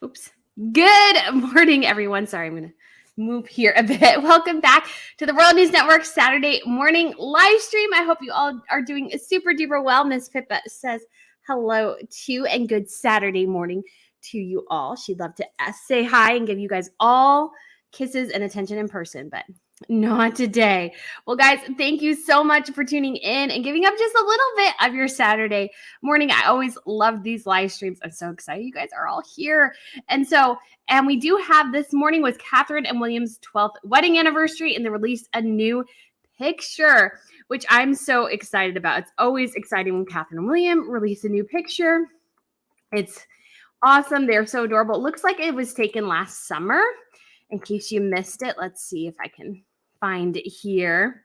Oops. Good morning, everyone. Sorry, I'm going to move here a bit. Welcome back to the World News Network Saturday morning live stream. I hope you all are doing super duper well. Miss Pippa says hello to and good Saturday morning to you all. She'd love to say hi and give you guys all kisses and attention in person, but not today. Well, guys, thank you so much for tuning in and giving up just a little bit of your Saturday morning. I always love these live streams. I'm so excited you guys are all here. And we do have this morning with Catherine and William's 12th wedding anniversary, and they released a new picture, which I'm so excited about. It's always exciting when Catherine and William release a new picture. It's awesome. They're so adorable. It looks like it was taken last summer. In case you missed it, let's see if I can find it here.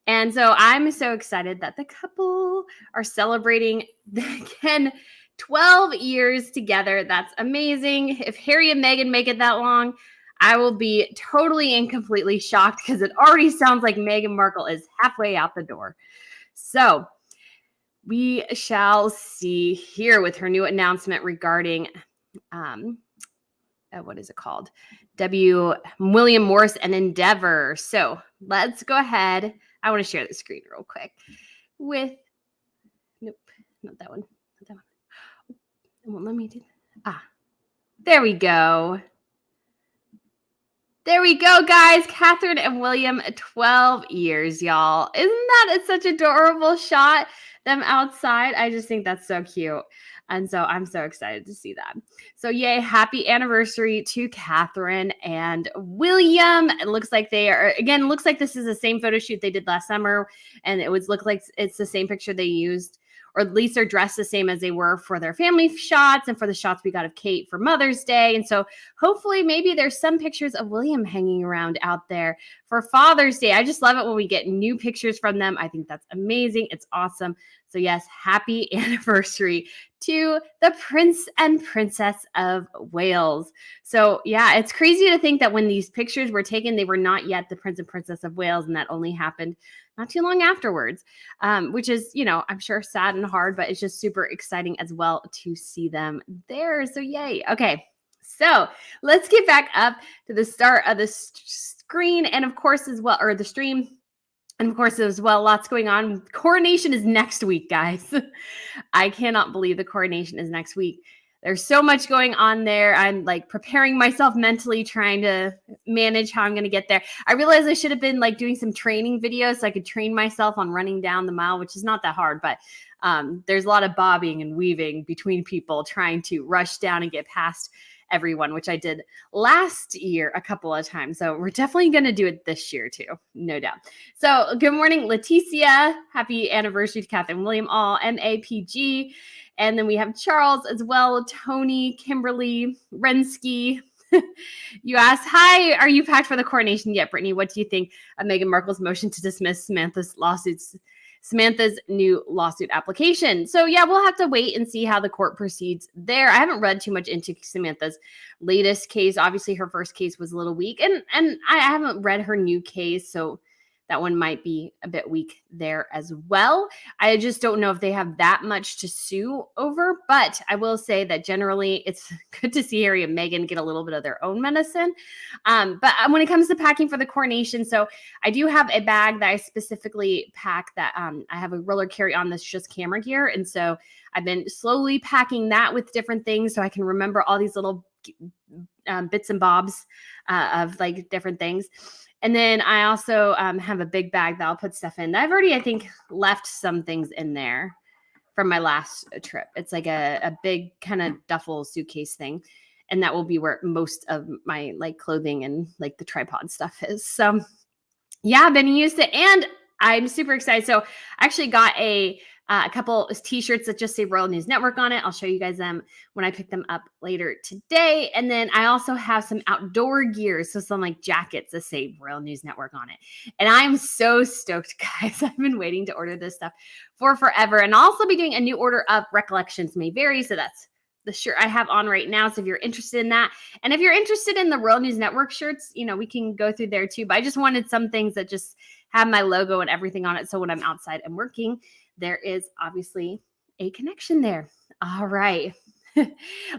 And so I'm so excited that the couple are celebrating again 12 years together. That's amazing. If Harry and Meghan make it that long, I will be totally and completely shocked because it already sounds like Meghan Markle is halfway out the door. So we shall see here with her new announcement regarding what is it called? William Morrison and Endeavor. So let's go ahead. I want to share the screen real quick with, nope, not that one. Not that one. It won't let me do that. There we go. There we go, guys. Catherine and William, 12 years, y'all. Isn't that such an adorable shot? Them outside. I just think that's so cute. And so I'm so excited to see that. So yay, happy anniversary to Catherine and William. It looks like looks like this is the same photo shoot they did last summer. And it look like it's the same picture they used, or at least they're dressed the same as they were for their family shots and for the shots we got of Kate for Mother's Day. And so hopefully maybe there's some pictures of William hanging around out there for Father's Day. I just love it when we get new pictures from them. I think that's amazing. It's awesome. So yes, happy anniversary to the Prince and Princess of Wales. So yeah, it's crazy to think that when these pictures were taken, they were not yet the Prince and Princess of Wales, and that only happened not too long afterwards, which is, I'm sure sad and hard, but it's just super exciting as well to see them there. So yay. Okay, so let's get back up to the start of the screen and of course as well, or the stream. And of course, as well, lots going on. Coronation is next week, guys. I cannot believe the coronation is next week. There's so much going on there. I'm like preparing myself mentally, trying to manage how I'm going to get there. I realized I should have been like doing some training videos so I could train myself on running down the mile, which is not that hard, but there's a lot of bobbing and weaving between people trying to rush down and get past everyone, which I did last year a couple of times. So we're definitely going to do it this year too, no doubt. So good morning, Leticia. Happy anniversary to Catherine and William, all MAPG. And then we have Charles as well, Tony, Kimberly, Rensky. You asked, hi, are you packed for the coronation yet, Brittany? What do you think of Meghan Markle's motion to dismiss Samantha's new lawsuit application? So yeah, we'll have to wait and see how the court proceeds there. I haven't read too much into Samantha's latest case. Obviously, her first case was a little weak, and I haven't read her new case, so that one might be a bit weak there as well. I just don't know if they have that much to sue over, but I will say that generally it's good to see Harry and Meghan get a little bit of their own medicine. But when it comes to packing for the coronation, so I do have a bag that I specifically pack that I have a roller carry-on that's just camera gear. And so I've been slowly packing that with different things so I can remember all these little bits and bobs of like different things. And then I also have a big bag that I'll put stuff in. I've already, I think, left some things in there from my last trip. It's like a big kind of duffel suitcase thing. And that will be where most of my like clothing and like the tripod stuff is. So yeah, I've been used to it. And I'm super excited. So I actually got a couple of t-shirts that just say Royal News Network on it. I'll show you guys them when I pick them up later today. And then I also have some outdoor gear. So some like jackets that say Royal News Network on it. And I'm so stoked, guys. I've been waiting to order this stuff for forever. And I'll also be doing a new order of Recollections May Vary. So that's the shirt I have on right now. So if you're interested in that, and if you're interested in the Royal News Network shirts, we can go through there too. But I just wanted some things that just have my logo and everything on it. So when I'm outside and working, there is obviously a connection there. All right.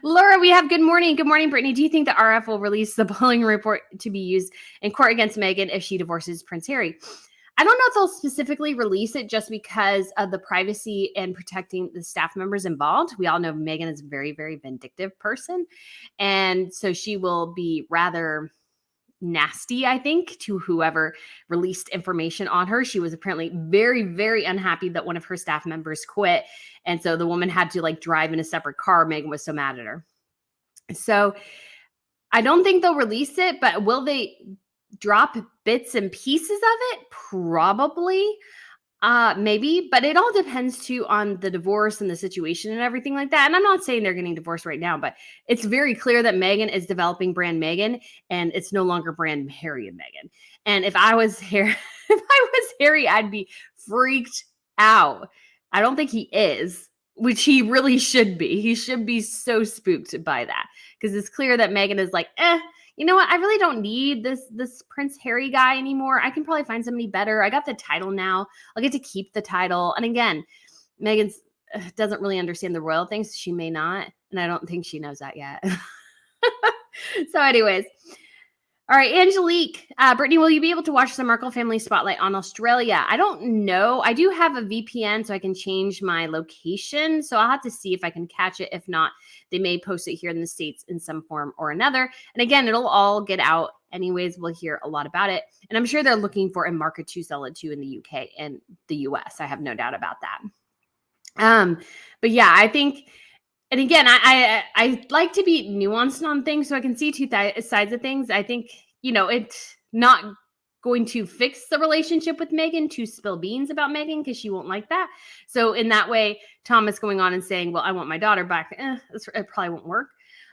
Laura, we have good morning. Good morning, Brittany. Do you think the RF will release the polling report to be used in court against Meghan if she divorces Prince Harry? I don't know if they'll specifically release it just because of the privacy and protecting the staff members involved. We all know Meghan is a very, very vindictive person. And so she will be rather nasty, I think, to whoever released information on her. She was apparently very, very unhappy that one of her staff members quit. And so the woman had to like drive in a separate car. Meghan was so mad at her. So I don't think they'll release it, but will they drop bits and pieces of it? Probably. Maybe, but it all depends too on the divorce and the situation and everything like that. And I'm not saying they're getting divorced right now, but it's very clear that Meghan is developing brand Meghan and it's no longer brand Harry and Meghan. And if I was Harry, I'd be freaked out. I don't think he is, which he really should be. He should be so spooked by that because it's clear that Meghan is like, you know what? I really don't need this Prince Harry guy anymore. I can probably find somebody better. I got the title now. I'll get to keep the title. And again, Meghan doesn't really understand the royal things. She may not. And I don't think she knows that yet. So anyways. All right, Angelique. Brittany, will you be able to watch the Markle family spotlight on Australia? I don't know. I do have a VPN so I can change my location. So I'll have to see if I can catch it. If not, they may post it here in the States in some form or another. And again, it'll all get out anyways. We'll hear a lot about it. And I'm sure they're looking for a market to sell it to in the UK and the US. I have no doubt about that. But yeah, I think... And again, I like to be nuanced on things so I can see two sides of things. I think, it's not going to fix the relationship with Meghan to spill beans about Meghan because she won't like that. So in that way, Thomas going on and saying, well, I want my daughter back, it probably won't work.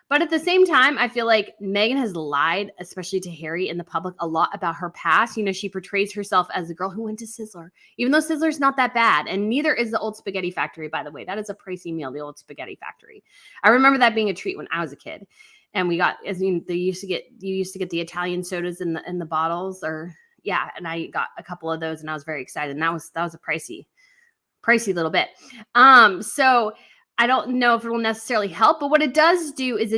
But at the same time, I feel like Meghan has lied, especially to Harry in the public, a lot about her past. She portrays herself as the girl who went to Sizzler, even though Sizzler's not that bad. And neither is the Old Spaghetti Factory, by the way. That is a pricey meal, the Old Spaghetti Factory. I remember that being a treat when I was a kid. And we got, you used to get the Italian sodas in the bottles, and I got a couple of those and I was very excited. And that was a pricey little bit. So I don't know if it will necessarily help, but what it does do is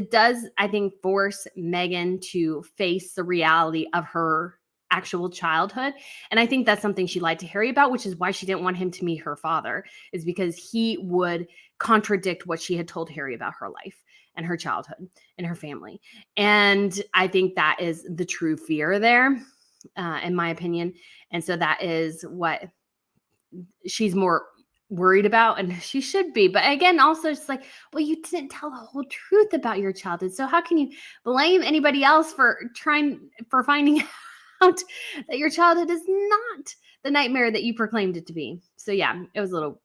I think, force Meghan to face the reality of her actual childhood. And I think that's something she lied to Harry about, which is why she didn't want him to meet her father, is because he would contradict what she had told Harry about her life and her childhood and her family. And I think that is the true fear there, in my opinion. And so that is what she's more worried about, and she should be. But again, also it's like, well, you didn't tell the whole truth about your childhood, so how can you blame anybody else for finding out that your childhood is not the nightmare that you proclaimed it to be? So yeah, it was a little,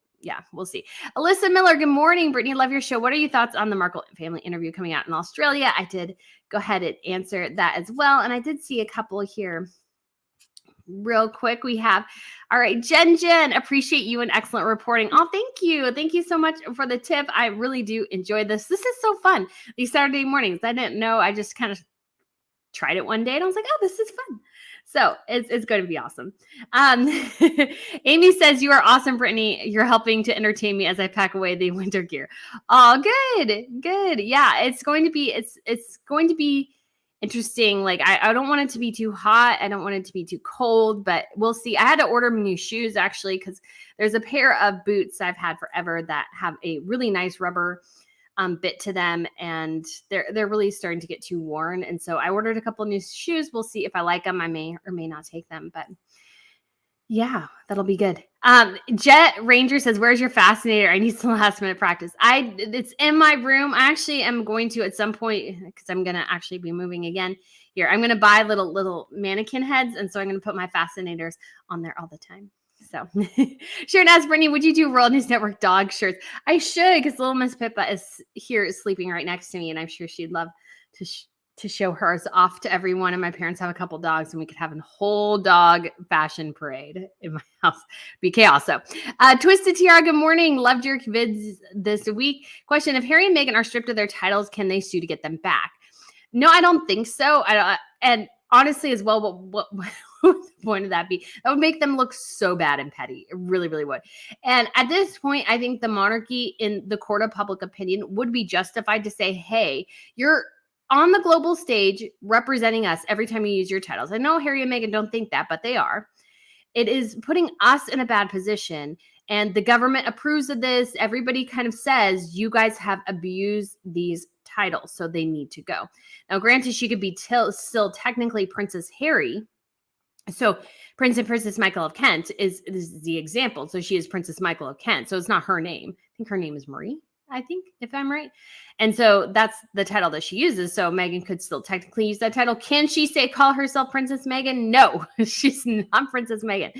we'll see. Alyssa Miller, good morning. Brittany, love your show. What are your thoughts on the Markle family interview coming out in Australia? I did go ahead and answer that as well, and I did see a couple here real quick. We have, all right, Jen, appreciate you and excellent reporting. Oh, thank you. Thank you so much for the tip. I really do enjoy this. This is so fun. These Saturday mornings. I didn't know. I just kind of tried it one day and I was like, oh, this is fun. So it's going to be awesome. Amy says, you are awesome, Brittany. You're helping to entertain me as I pack away the winter gear. Oh, good. Yeah, it's going to be interesting. Like, I don't want it to be too hot. I don't want it to be too cold, but we'll see. I had to order new shoes actually, because there's a pair of boots I've had forever that have a really nice rubber bit to them, and they're really starting to get too worn. And so I ordered a couple of new shoes. We'll see if I like them. I may or may not take them, but yeah, that'll be good. Jet Ranger says, where's your fascinator? I need some last minute practice. It's in my room. I actually am going to at some point, because I'm going to actually be moving again here. I'm going to buy little mannequin heads. And so I'm going to put my fascinators on there all the time. So Sharon asks, Brittany, would you do World News Network dog shirts? I should, because little Miss Pippa is sleeping right next to me. And I'm sure she'd love to show hers off to everyone. And my parents have a couple dogs, and we could have a whole dog fashion parade in my house. Be chaos. So Twisted Tiara, good morning. Loved your vids this week. Question, if Harry and Meghan are stripped of their titles, can they sue to get them back? No, I don't think so. And honestly, as well, what would the point of that be? That would make them look so bad and petty. It really, really would. And at this point, I think the monarchy, in the court of public opinion, would be justified to say, hey, you're on the global stage representing us every time you use your titles. I know Harry and Meghan don't think that, but they are. It is putting us in a bad position. And the government approves of this. Everybody kind of says, you guys have abused these titles, so they need to go. Now, granted, she could be still technically Princess Harry. So Prince and Princess Michael of Kent is the example. So she is Princess Michael of Kent. So it's not her name. I think her name is Marie, I think, if I'm right. And so that's the title that she uses. So Meghan could still technically use that title. Can she call herself Princess Meghan? No, she's not Princess Meghan,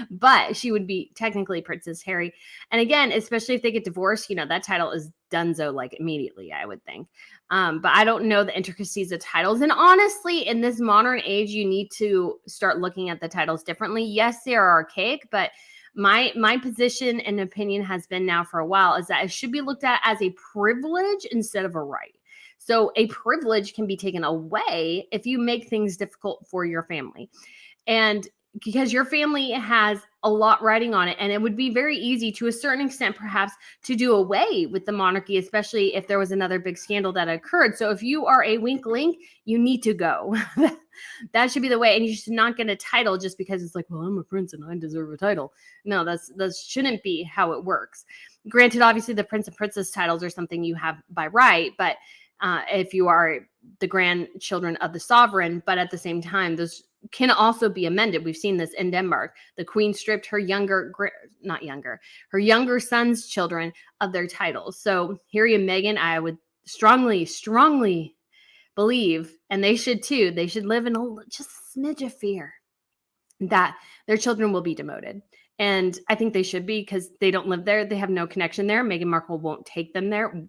but she would be technically Princess Harry. And again, especially if they get divorced, that title is donezo like immediately, I would think. But I don't know the intricacies of titles. And honestly, in this modern age, you need to start looking at the titles differently. Yes, they are archaic, but my position and opinion has been now for a while is that it should be looked at as a privilege instead of a right. So a privilege can be taken away if you make things difficult for your family. And because your family has a lot riding on it, and it would be very easy to a certain extent, perhaps, to do away with the monarchy, especially if there was another big scandal that occurred. So if you are a wink link, you need to go. That should be the way. And you should not get a title just because it's like, well, I'm a prince and I deserve a title. No, that shouldn't be how it works. Granted, obviously the prince and princess titles are something you have by right, but if you are the grandchildren of the sovereign, but at the same time, those can also be amended. We've seen this in Denmark. The queen stripped her younger son's children of their titles. So Harry and Meghan, I would strongly believe, and they should too, they should live in just a smidge of fear that their children will be demoted. And I think they should be, because they don't live there. They have no connection there. Meghan Markle won't take them there.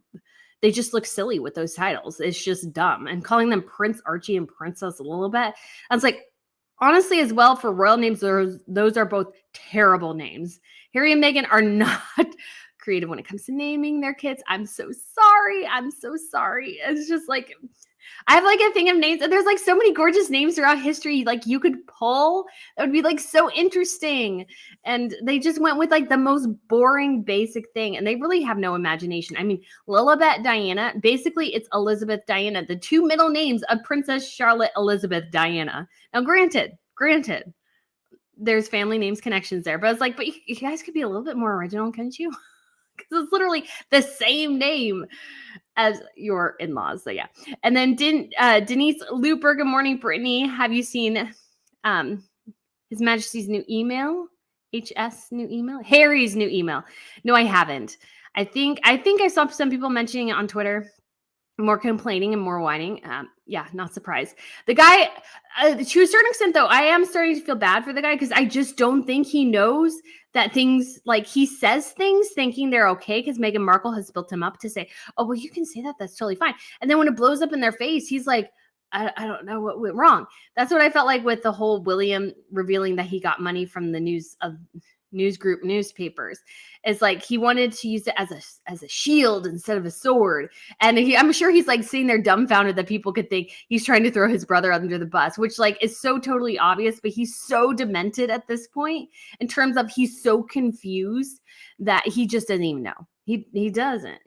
They just look silly with those titles. It's just dumb. And calling them Prince Archie and Princess a little bit, I was like, honestly, as well, for royal names, those are both terrible names. Harry and Meghan are not creative when it comes to naming their kids. I'm so sorry. It's just like, I have like a thing of names, and there's like so many gorgeous names throughout history, like you could pull, that would be like so interesting. And they just went with like the most boring basic thing, and they really have no imagination. I mean, Lilibet Diana, basically it's Elizabeth Diana, the two middle names of Princess Charlotte Elizabeth Diana. Now, granted, there's family names connections there, but it's like, but you guys could be a little bit more original, couldn't you? Because it's literally the same name as your in-laws. So yeah. And then Denise Looper, good morning, Brittany. Have you seen His Majesty's new email? Harry's new email. No, I haven't. I think I saw some people mentioning it on Twitter. More complaining and more whining. Yeah, not surprised. The guy, to a certain extent, though, I am starting to feel bad for the guy, because I just don't think he knows that things, like, he says things thinking they're okay because Meghan Markle has built him up to say, oh, well, you can say that. That's totally fine. And then when it blows up in their face, he's like, I don't know what went wrong. That's what I felt like with the whole William revealing that he got money from the news group newspapers. It's like he wanted to use it as a shield instead of a sword. And I'm sure he's like sitting there dumbfounded that people could think he's trying to throw his brother under the bus, which like is so totally obvious, but he's so demented at this point in terms of he's so confused that he just doesn't even know. He doesn't.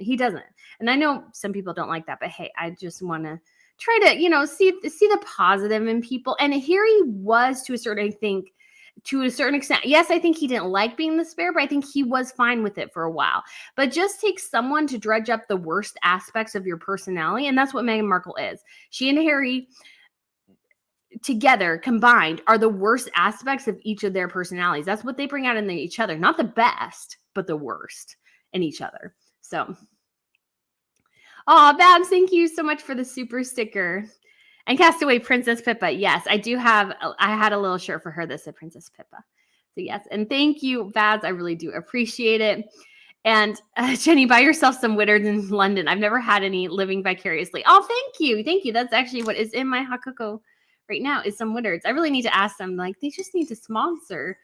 And I know some people don't like that, but hey, I just want to try to, see the positive in people. And Harry was to a certain extent. Yes, I think he didn't like being the spare, but I think he was fine with it for a while. But just take someone to dredge up the worst aspects of your personality. And that's what Meghan Markle is. She and Harry together, combined, are the worst aspects of each of their personalities. That's what they bring out in each other. Not the best, but the worst in each other. So, Babs, thank you so much for the super sticker. And Castaway Princess Pippa. Yes, I had a little shirt for her that said Princess Pippa. So yes, and thank you, Babs. I really do appreciate it. And Jenny, buy yourself some Whittards in London. I've never had any living vicariously. Oh, thank you. That's actually what is in my hot cocoa right now is some Whittards. I really need to ask them, like, they just need to sponsor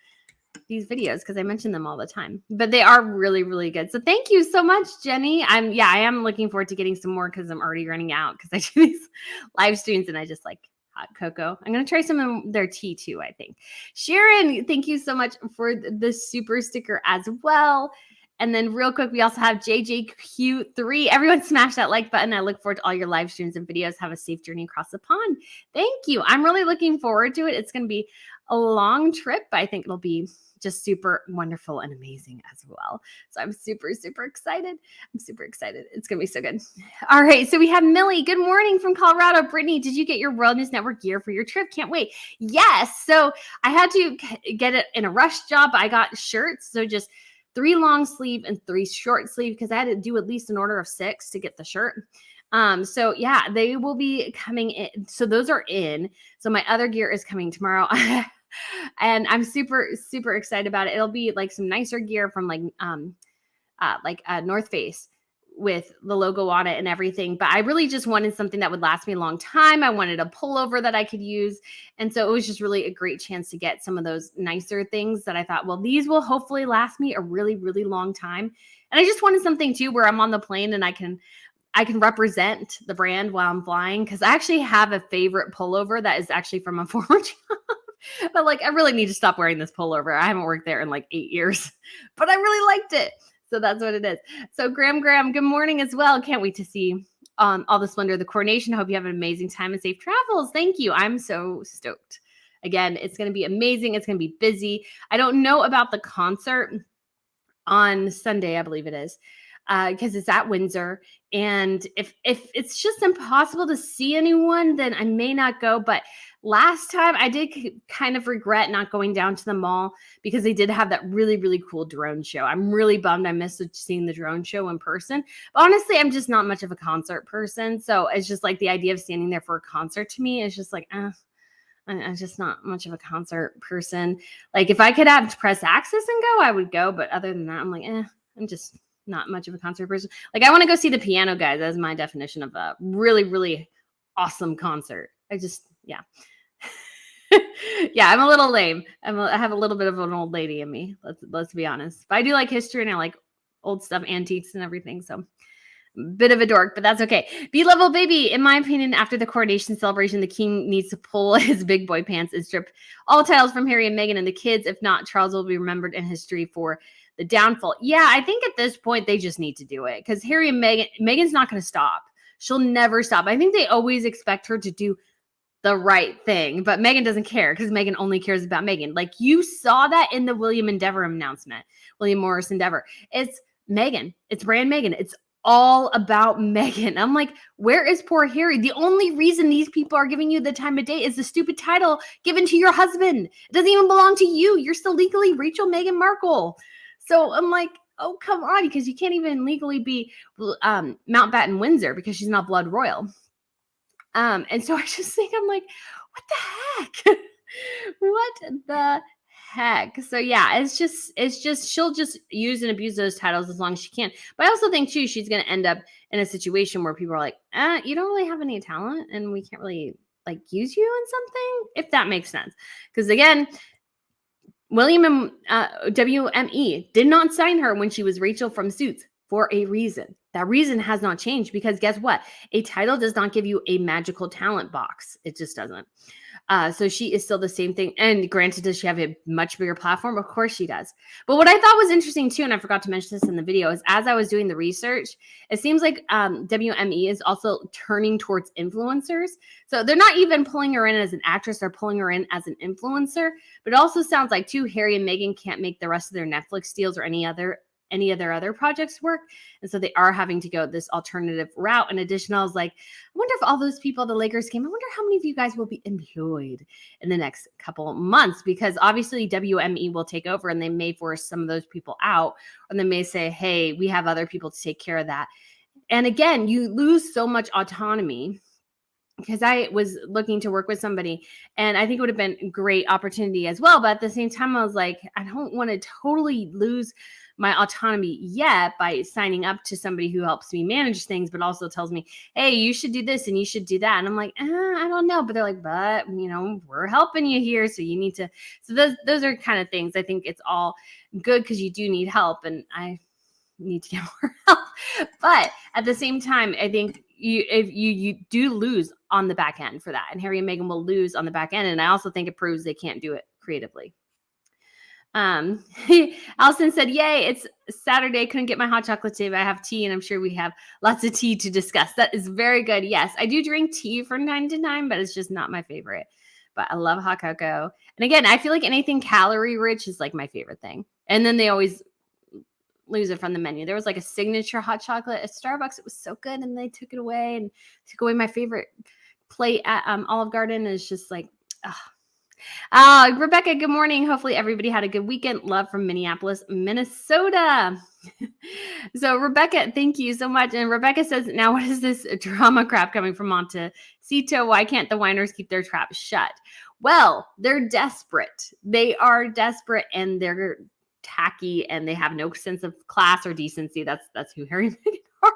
these videos because I mention them all the time, but they are really, really good. So thank you so much, Jenny. I am looking forward to getting some more because I'm already running out because I do these live streams and I just like cocoa. I'm going to try some of their tea too, I think. Sharon, thank you so much for the super sticker as well. And then real quick, we also have JJQ3. Everyone smash that like button. I look forward to all your live streams and videos. Have a safe journey across the pond. Thank you. I'm really looking forward to it. It's going to be a long trip, but I think it'll be just super wonderful and amazing as well. So I'm super, super excited. I'm super excited. It's going to be so good. All right. So we have Millie. Good morning from Colorado. Brittany, did you get your World News Network gear for your trip? Can't wait. Yes. So I had to get it in a rush job. I got shirts. So just 3 long sleeve and 3 short sleeve because I had to do at least an order of 6 to get the shirt. So yeah, they will be coming in. So those are in. So my other gear is coming tomorrow. And I'm super, super excited about it. It'll be like some nicer gear from like North Face with the logo on it and everything. But I really just wanted something that would last me a long time. I wanted a pullover that I could use. And so it was just really a great chance to get some of those nicer things that I thought, well, these will hopefully last me a really, really long time. And I just wanted something too, where I'm on the plane and I can represent the brand while I'm flying. Cause I actually have a favorite pullover that is actually from a former job. But like, I really need to stop wearing this pullover. I haven't worked there in like 8 years, but I really liked it. So that's what it is. So Graham, good morning as well. Can't wait to see all the splendor of the coronation. Hope you have an amazing time and safe travels. Thank you. I'm so stoked. Again, it's going to be amazing. It's going to be busy. I don't know about the concert on Sunday, I believe it is, because it's at Windsor. And if it's just impossible to see anyone, then I may not go. But last time I did kind of regret not going down to the mall because they did have that really, really cool drone show. I'm really bummed I missed seeing the drone show in person. But honestly, I'm just not much of a concert person. So it's just like the idea of standing there for a concert to me is just like, I'm just not much of a concert person. Like if I could have press access and go, I would go. But other than that, I'm like, I'm just not much of a concert person. Like I want to go see the Piano Guys. That's my definition of a really, really awesome concert. Yeah. Yeah, I'm a little lame. I have a little bit of an old lady in me. Let's be honest. But I do like history and I like old stuff, antiques and everything. So bit of a dork, but that's okay. B-level baby, in my opinion, after the coronation celebration, the king needs to pull his big boy pants and strip all titles from Harry and Meghan and the kids. If not, Charles will be remembered in history for the downfall. Yeah, I think at this point they just need to do it because Harry and Meghan's not going to stop. She'll never stop. I think they always expect her to do the right thing, but Meghan doesn't care because Meghan only cares about Meghan. Like you saw that in the William Endeavor announcement, William Morrison Endeavor. It's Meghan. It's brand Meghan. It's all about Meghan. I'm like, where is poor Harry? The only reason these people are giving you the time of day is the stupid title given to your husband. It doesn't even belong to you. You're still legally Rachel Meghan Markle. So I'm like, oh, come on, because you can't even legally be Mountbatten Windsor because she's not blood royal. And so I just think, I'm like, what the heck? What the heck? So yeah, it's just she'll just use and abuse those titles as long as she can. But I also think too, she's going to end up in a situation where people are like, you don't really have any talent and we can't really like use you in something, if that makes sense. Because again, William and WME did not sign her when she was Rachel from Suits for a reason. That reason has not changed because guess what? A title does not give you a magical talent box. It just doesn't. So she is still the same thing. And granted, does she have a much bigger platform? Of course she does. But what I thought was interesting too, and I forgot to mention this in the video, is as I was doing the research, it seems like WME is also turning towards influencers. So they're not even pulling her in as an actress, they're pulling her in as an influencer. But it also sounds like too, Harry and Meghan can't make the rest of their Netflix deals or any of their other projects work. And so they are having to go this alternative route. In addition, I was like, I wonder if all those people, the Lakers came, I wonder how many of you guys will be employed in the next couple of months, because obviously WME will take over and they may force some of those people out, or they may say, hey, we have other people to take care of that. And again, you lose so much autonomy. Because I was looking to work with somebody and I think it would have been a great opportunity as well. But at the same time, I was like, I don't want to totally lose my autonomy yet by signing up to somebody who helps me manage things, but also tells me, hey, you should do this and you should do that. And I'm like, I don't know. But they're like, but we're helping you here. So you need to. So those are kind of things. I think it's all good because you do need help. And I need to get more help. But at the same time, I think you do lose on the back end for that, and Harry and Meghan will lose on the back end. And I also think it proves they can't do it creatively. Allison said, yay, it's Saturday. Couldn't get my hot chocolate today, but I have tea, and I'm sure we have lots of tea to discuss. That is very good. Yes, I do drink tea from 9 to 9, but it's just not my favorite. But I love hot cocoa. And again, I feel like anything calorie rich is like my favorite thing. And then they always lose it from the menu. There was like a signature hot chocolate at Starbucks. It was so good, and they took it away and took away my favorite plate at Olive Garden. And it's just like, Rebecca, good morning. Hopefully everybody had a good weekend. Love from Minneapolis, Minnesota. So Rebecca, thank you so much. And Rebecca says, now what is this drama crap coming from Montecito? Why can't the whiners keep their trap shut? Well, they're desperate. They are desperate, and they're tacky, and they have no sense of class or decency. That's who Harry and Meghan are.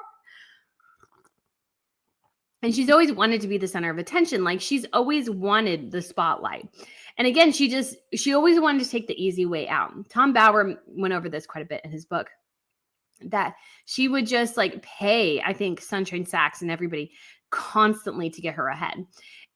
And she's always wanted to be the center of attention. Like, she's always wanted the spotlight. And again, she always wanted to take the easy way out. Tom Bauer went over this quite a bit in his book, that she would just like pay, I think, Sunshine Sachs and everybody constantly to get her ahead.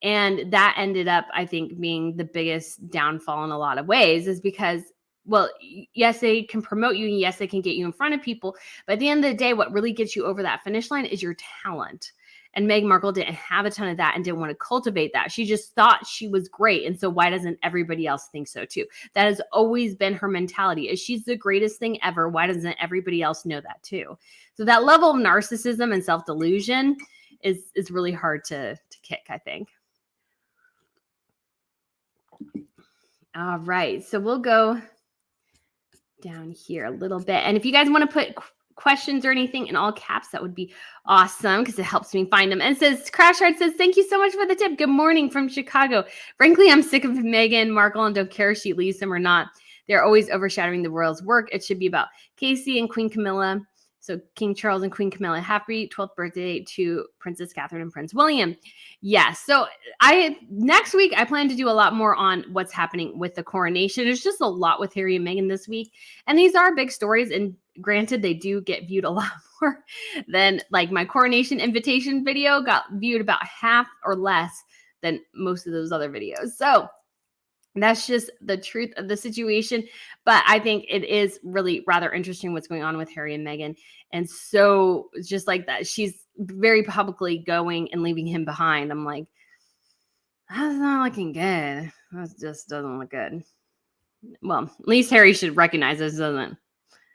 And that ended up, I think, being the biggest downfall in a lot of ways, is because, well, yes, they can promote you, and yes, they can get you in front of people. But at the end of the day, what really gets you over that finish line is your talent. And Meghan Markle didn't have a ton of that and didn't want to cultivate that. She just thought she was great. And so why doesn't everybody else think so too? That has always been her mentality. Is she's the greatest thing ever. Why doesn't everybody else know that too? So that level of narcissism and self-delusion is really hard to kick, I think. All right. So we'll go down here a little bit. And if you guys want to put questions or anything in all caps, that would be awesome, because it helps me find them. And it says, Crash Hard says, thank you so much for the tip. Good morning from Chicago. Frankly, I'm sick of Meghan Markle and don't care if she leaves them or not. They're always overshadowing the royals' work. It should be about Casey and Queen Camilla. So King Charles and Queen Camilla. Happy 12th birthday to Princess Catherine and Prince William. Yes. So next week, I plan to do a lot more on what's happening with the coronation. There's just a lot with Harry and Meghan this week. And these are big stories. And granted, they do get viewed a lot more than, like, my coronation invitation video got viewed about half or less than most of those other videos. So that's just the truth of the situation. But I think it is really rather interesting what's going on with Harry and Meghan. And so it's just like that. She's very publicly going and leaving him behind. I'm like, that's not looking good. That just doesn't look good. Well, at least Harry should recognize this, doesn't it?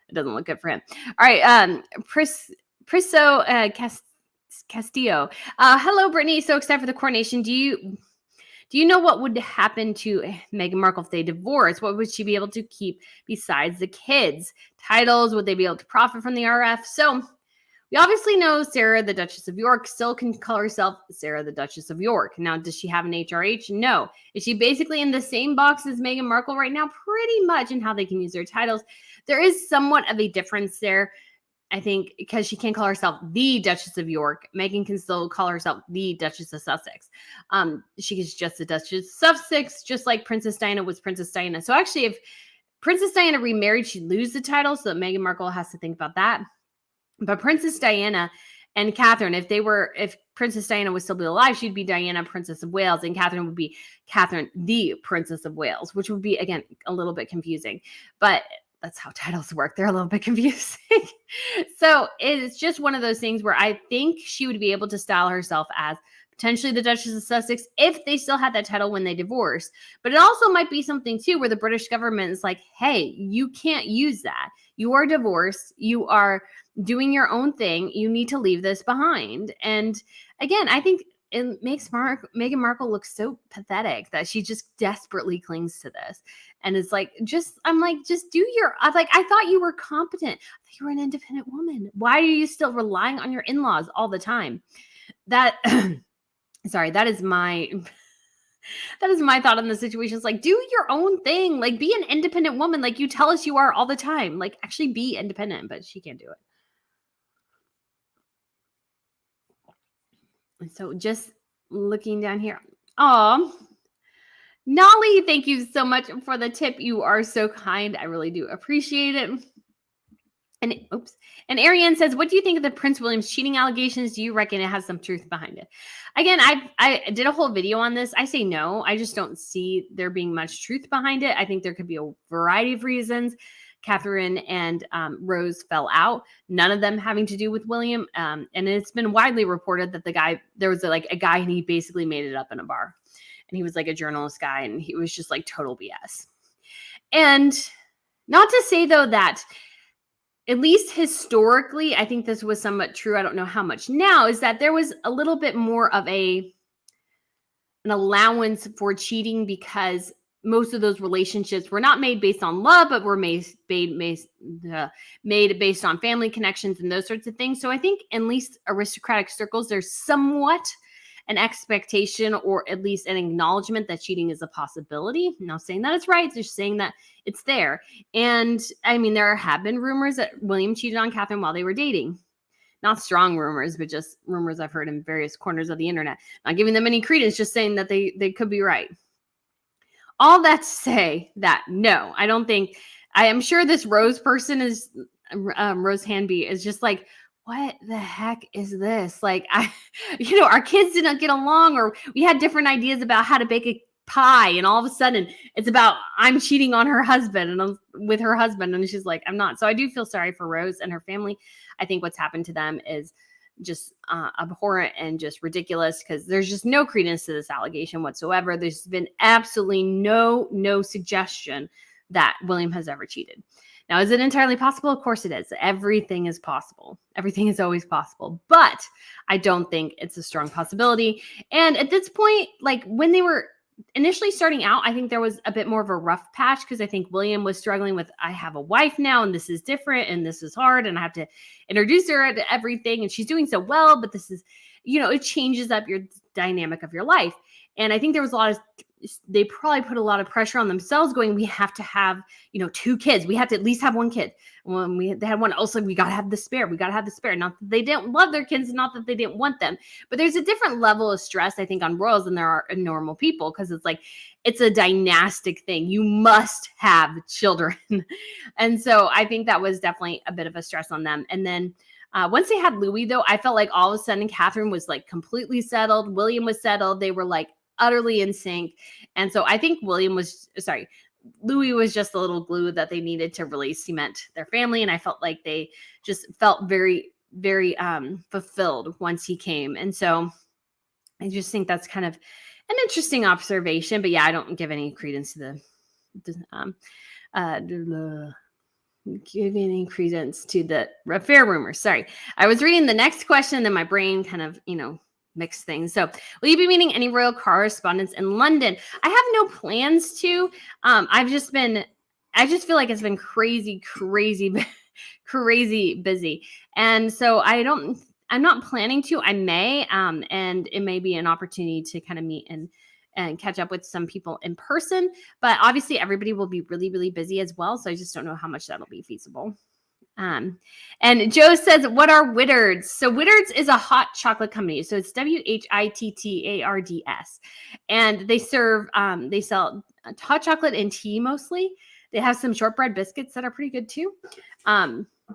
It doesn't look good for him. All right. Priso Castillo. Hello, Brittany. So excited for the coronation. Do you know what would happen to Meghan Markle if they divorced? What would she be able to keep besides the kids? Titles? Would they be able to profit from the RF? So we obviously know Sarah, the Duchess of York, still can call herself Sarah, the Duchess of York. Now, does she have an HRH? No. Is she basically in the same box as Meghan Markle right now? Pretty much, in how they can use their titles. There is somewhat of a difference there, I think, because she can't call herself the Duchess of York. Meghan can still call herself the Duchess of Sussex. She is just the Duchess of Sussex, just like Princess Diana was Princess Diana. So actually, if Princess Diana remarried, she'd lose the title, so Meghan Markle has to think about that. But Princess Diana and Catherine, if Princess Diana was still be alive, she'd be Diana, Princess of Wales, and Catherine would be Catherine, the Princess of Wales, which would be, again, a little bit confusing. But that's how titles work. They're a little bit confusing. So it's just one of those things where I think she would be able to style herself as potentially the Duchess of Sussex if they still had that title when they divorced. But it also might be something too where the British government is like, hey, you can't use that. You are divorced. You are doing your own thing. You need to leave this behind. And again, I think it makes Meghan Markle look so pathetic that she just desperately clings to this. And it's like, I'm like, just do I thought you were competent. I thought you were an independent woman. Why are you still relying on your in-laws all the time? That is my thought on the situation. It's like, do your own thing. Like, be an independent woman. Like you tell us you are all the time. Like, actually be independent, but she can't do it. And so just looking down here. Oh, Nolly, thank you so much for the tip. You are so kind. I really do appreciate it. And oops. And Ariane says, "What do you think of the Prince William's cheating allegations? Do you reckon it has some truth behind it?" Again, I did a whole video on this. I say no. I just don't see there being much truth behind it. I think there could be a variety of reasons. Catherine and Rose fell out. None of them having to do with William. And it's been widely reported that there was a guy and he basically made it up in a bar. And he was like a journalist guy and he was just like total BS. And not to say though that at least historically, I think this was somewhat true. I don't know how much now, is that there was a little bit more of an allowance for cheating because most of those relationships were not made based on love, but were made based on family connections and those sorts of things. So I think in at least aristocratic circles, there's somewhat an expectation or at least an acknowledgement that cheating is a possibility. I'm not saying that it's right, just saying that it's there. And I mean, there have been rumors that William cheated on Catherine while they were dating. Not strong rumors, but just rumors I've heard in various corners of the internet. Not giving them any credence, just saying that they could be right. All that to say that no, I don't think, I am sure this Rose person is, Rose Hanby is just like, what the heck is this? Like, our kids didn't get along, or we had different ideas about how to bake a pie, and all of a sudden it's about I'm cheating on her husband and I'm with her husband, and she's like, I'm not. So I do feel sorry for Rose and her family. I think what's happened to them is just abhorrent and just ridiculous, because there's just no credence to this allegation whatsoever. There's been absolutely no suggestion that William has ever cheated. Now, is it entirely possible? Of course it is. Everything is possible. Everything is always possible. But I don't think it's a strong possibility. And at this point, like when they were initially starting out, I think there was a bit more of a rough patch, because I think William was struggling with, I have a wife now and this is different and this is hard and I have to introduce her to everything and she's doing so well, but this is, it changes up your dynamic of your life. And I think there was they probably put a lot of pressure on themselves going, we have to have, 2 kids. We have to at least have 1 kid. When they had one, also, we got to have the spare. We got to have the spare. Not that they didn't love their kids, not that they didn't want them, but there's a different level of stress, I think, on royals than there are in normal people. Cause it's like, it's a dynastic thing. You must have children. And so I think that was definitely a bit of a stress on them. And then once they had Louis though, I felt like all of a sudden Catherine was like completely settled. William was settled. They were like utterly in sync. And so I think Louis was just a little glue that they needed to really cement their family. And I felt like they just felt very, very fulfilled once he came. And so I just think that's kind of an interesting observation. But yeah, I don't give any credence to give any credence to the affair rumors. Sorry. I was reading the next question, and then my brain kind of, mixed things. So will you be meeting any royal correspondents in London? I have no plans to. I just feel like it's been crazy busy. And so I'm not planning to. I may, and it may be an opportunity to kind of meet and catch up with some people in person, but obviously everybody will be really, really busy as well. So I just don't know how much that'll be feasible. And Joe says, what are Whittards? So Whittards is a hot chocolate company. So it's WHITTARDS. And they sell hot chocolate and tea mostly. They have some shortbread biscuits that are pretty good too.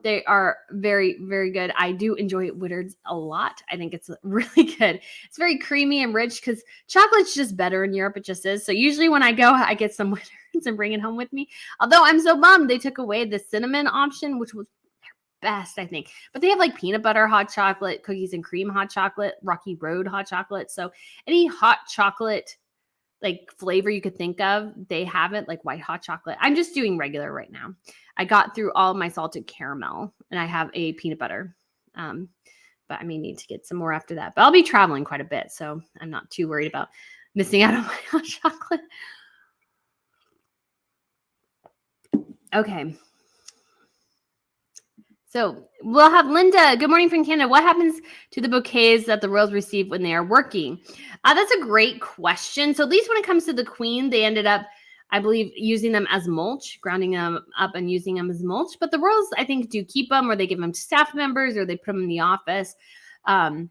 They are very, very good. I do enjoy Whittards a lot. I think it's really good. It's very creamy and rich because chocolate's just better in Europe. It just is. So usually when I go, I get some Whittards and bring it home with me. Although I'm so bummed they took away the cinnamon option, which was their best, I think. But they have like peanut butter hot chocolate, cookies and cream hot chocolate, Rocky Road hot chocolate. So any hot chocolate like flavor you could think of, they have it, like white hot chocolate. I'm just doing regular right now. I got through all of my salted caramel and I have a peanut butter. But I may need to get some more after that. But I'll be traveling quite a bit, so I'm not too worried about missing out on my hot chocolate. Okay. So we'll have Linda. Good morning from Canada. What happens to the bouquets that the royals receive when they are working? That's a great question. So at least when it comes to the Queen, they ended up, I believe, using them as mulch, grounding them up and using them as mulch. But the royals, I think, do keep them, or they give them to staff members, or they put them in the office, or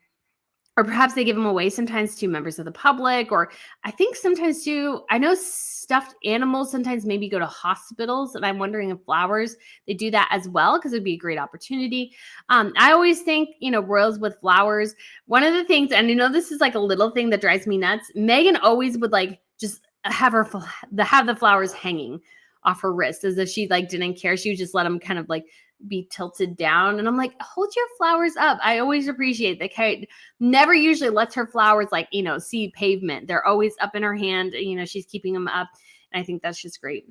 or perhaps they give them away sometimes to members of the public, or I think sometimes too, I know stuffed animals sometimes maybe go to hospitals, and I'm wondering if flowers, they do that as well, because it'd be a great opportunity. I always think, royals with flowers, one of the things, and this is like a little thing that drives me nuts, Meghan always would like just have the flowers hanging off her wrist as if she like didn't care. She would just let them kind of like be tilted down. And I'm like, hold your flowers up. I always appreciate that. Kate never usually lets her flowers like, see pavement. They're always up in her hand. She's keeping them up. And I think that's just great.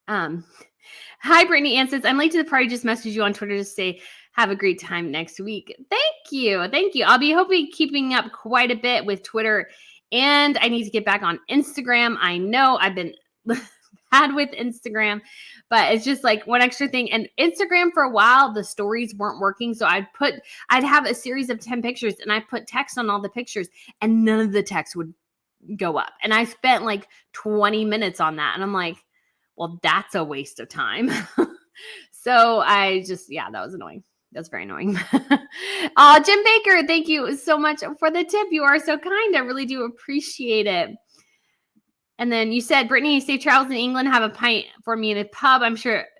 Hi, Brittany Ann says, I'm late to the party. Just messaged you on Twitter to say, have a great time next week. Thank you. Thank you. I'll be hopefully keeping up quite a bit with Twitter, and I need to get back on Instagram. I know I've been bad with Instagram, but it's just like one extra thing. And Instagram, for a while, the stories weren't working. So I'd have a series of 10 pictures, and I put text on all the pictures, and none of the text would go up. And I spent like 20 minutes on that. And I'm like, well, that's a waste of time. So I just, that was annoying. That's very annoying. Jim Baker, thank you so much for the tip. You are so kind. I really do appreciate it. And then you said, Brittany, safe travels in England. Have a pint for me in a pub.